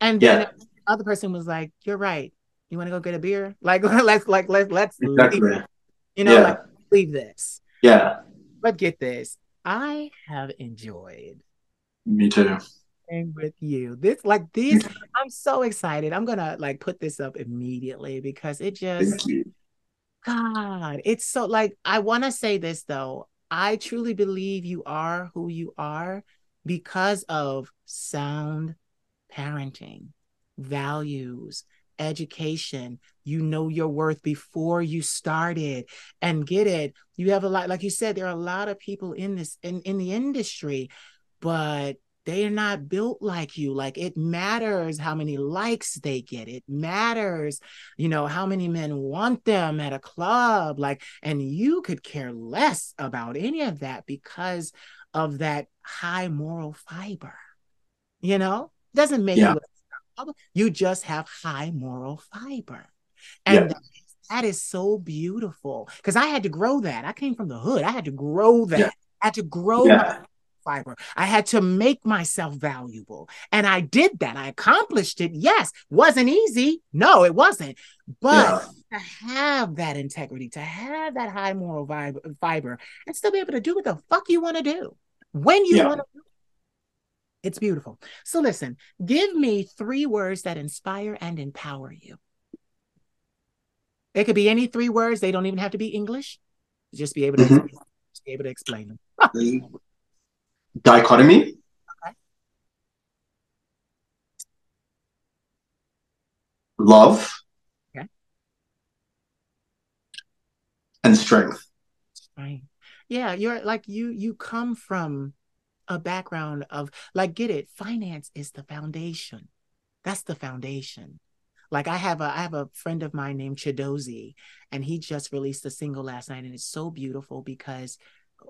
then
Yeah.
the other person was like, you're right. You want to go get a beer? Like, let's leave,
Exactly.
like
Yeah.
leave this.
Yeah.
But get this. I have enjoyed
Me too.
being with you. This, like
Me
these,
too.
I'm so excited. I'm gonna like put this up immediately because it just
Thank you.
God, it's so like I want to say this though. I truly believe you are who you are because of sound parenting, values, education. You know your worth before you started. And get it. You have a lot, like you said, there are a lot of people in in the industry, but they are not built like you. Like it matters how many likes they get. It matters, how many men want them at a club. Like, and you could care less about any of that because of that high moral fiber. Doesn't make
Yeah.
you a problem. You just have high moral fiber.
Yeah.
And that is so beautiful because I had to grow that. I came from the hood. I had to grow
Yeah.
that. I had to grow my
Yeah.
fiber. I had to make myself valuable. And I did that. I accomplished it. Yes. Wasn't easy. No, it wasn't. But
Yeah.
to have that integrity, to have that high moral fiber, and still be able to do what the fuck you want to do when you
Yeah.
want to do it. It's beautiful. So listen, give me 3 words that inspire and empower you. It could be any 3 words. They don't even have to be English. Just be able to,
Mhm.
just be able to explain them.
Dichotomy,
Okay.
love,
Okay.
and strength.
Right. Yeah, you're like you come from a background of like get it, finance is the foundation. That's the foundation. Like I have a friend of mine named Chidozi, and he just released a single last night, and it's so beautiful because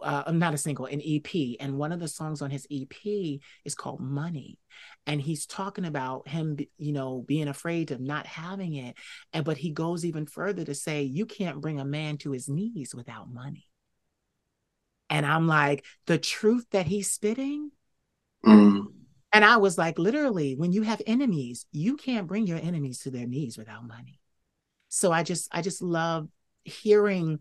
not a single, an EP, and one of the songs on his EP is called Money, and he's talking about him, being afraid of not having it, and but he goes even further to say you can't bring a man to his knees without money, and I'm like the truth that he's spitting.
Mm.
And I was like, literally, when you have enemies, you can't bring your enemies to their knees without money. So I just love hearing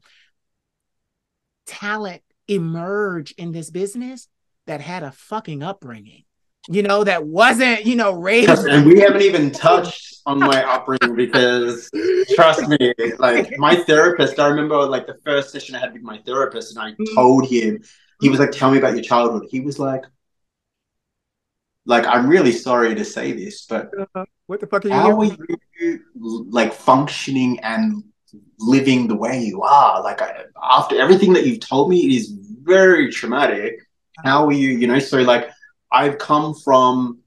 talent emerge in this business that had a fucking upbringing, that wasn't, raised.
And we haven't even touched on my upbringing because trust me, like my therapist, I remember like the first session I had with my therapist and I told him, he was like, tell me about your childhood. He was like, I'm really sorry to say this, but
What the fuck are you
how
here?
are you like functioning and living the way you are? Like after everything that you've told me, it is very traumatic. How are you, so like I've come from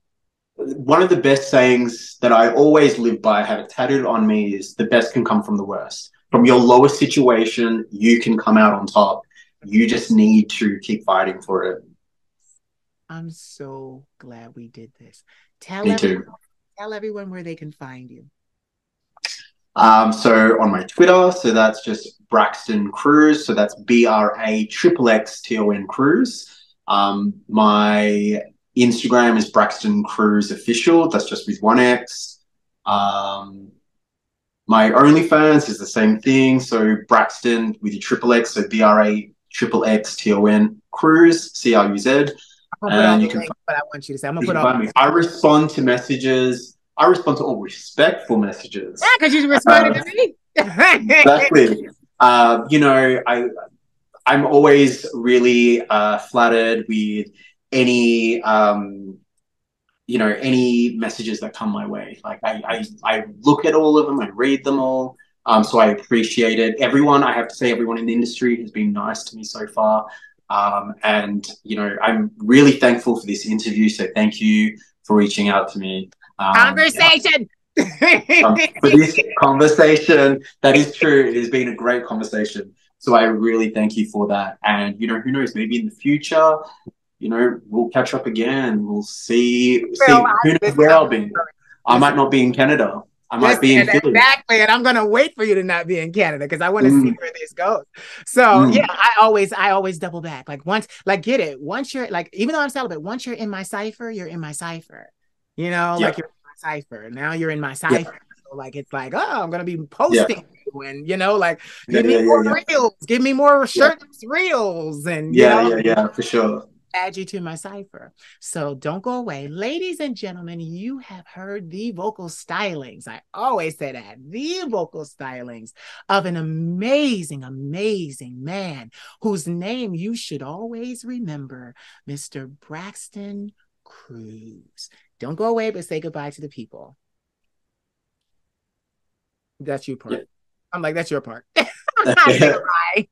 one of the best sayings that I always live by, I have it tattooed on me, is the best can come from the worst. From your lowest situation, you can come out on top. You just need to keep fighting for it.
I'm so glad we did this.
Me too.
Tell everyone where they can find you.
So on my Twitter, so that's just Braxton Cruz. So that's BRAXXTON Cruz. My Instagram is Braxton Cruz Official. That's just with 1X. My OnlyFans is the same thing. So Braxton with your triple X. So BRAXXTON Cruz, CRUZ.
I'm gonna put all
And
the
you can
links, but I want you to say I'm gonna
you
put
can
all.
find me. I respond to messages. I respond to all respectful messages.
Yeah, because you responded to me.
Exactly. I'm always really flattered with any any messages that come my way. Like I look at all of them, I read them all. So I appreciate it. I have to say, everyone in the industry has been nice to me so far. And I'm really thankful for this interview. So thank you for reaching out to me.
Conversation.
For this conversation. That is true. It has been a great conversation. So I really thank you for that. And, who knows, maybe in the future, we'll catch up again. We'll see who knows where I'll be. I might not be in Canada. I might be in Philly.
Exactly, and I'm gonna wait for you to not be in Canada because I want to see where this goes. So yeah, I always double back. Like get it. Once you're like, even though I'm celibate, once you're in my cipher, you're in my cipher. Like you're in my cipher. Now you're in my cipher. So like it's like, oh, I'm gonna be posting you, and like give me more reels, give me more shirtless reels, and
for sure.
Add you to my cipher. So don't go away. Ladies and gentlemen, you have heard the vocal stylings. I always say that. The vocal stylings of an amazing, amazing man whose name you should always remember, Mr. Braxton Cruz. Don't go away, but say goodbye to the people. That's your part. Yeah. I'm like, that's your part. Goodbye.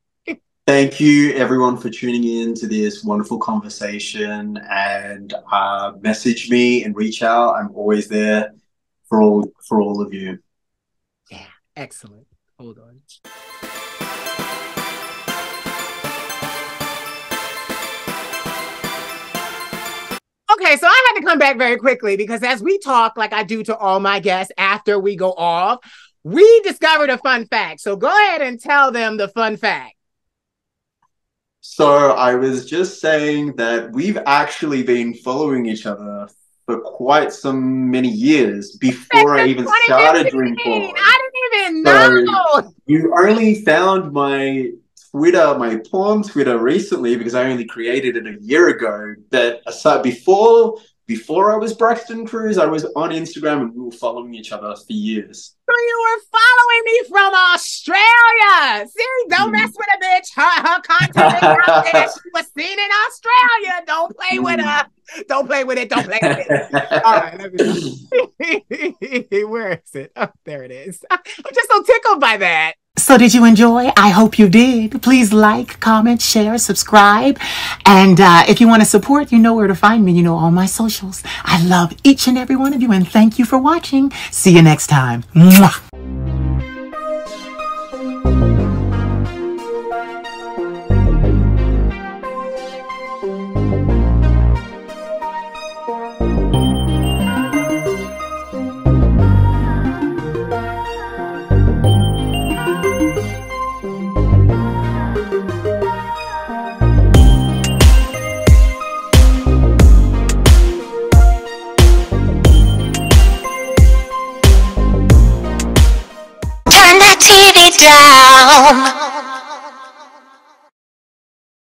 Thank you, everyone, for tuning in to this wonderful conversation. And message me and reach out. I'm always there for all of you.
Yeah, excellent. Hold on. Okay, so I had to come back very quickly because as we talk, like I do to all my guests after we go off, we discovered a fun fact. So go ahead and tell them the fun fact.
So I was just saying that we've actually been following each other for quite some many years
Back
before I
in
even started doing
2015.
porn.
I didn't even
So
know.
you only found my Twitter, my porn Twitter recently because I only created it a year ago. But aside, before I was Braxton Cruz, I was on Instagram and we were following each other for years.
So you were following me from Australia. See, don't mess with a bitch. Her content is out there. She was seen in Australia. Don't play with her. Don't play with it. Don't play with it. All right, let me see. Where is it? Oh, there it is. I'm just so tickled by that. So did you enjoy? I hope you did. Please like, comment, share, subscribe. And if you want to support, you know where to find me. You know all my socials. I love each and every one of you, and thank you for watching. See you next time. Mwah.
Turn that TV down.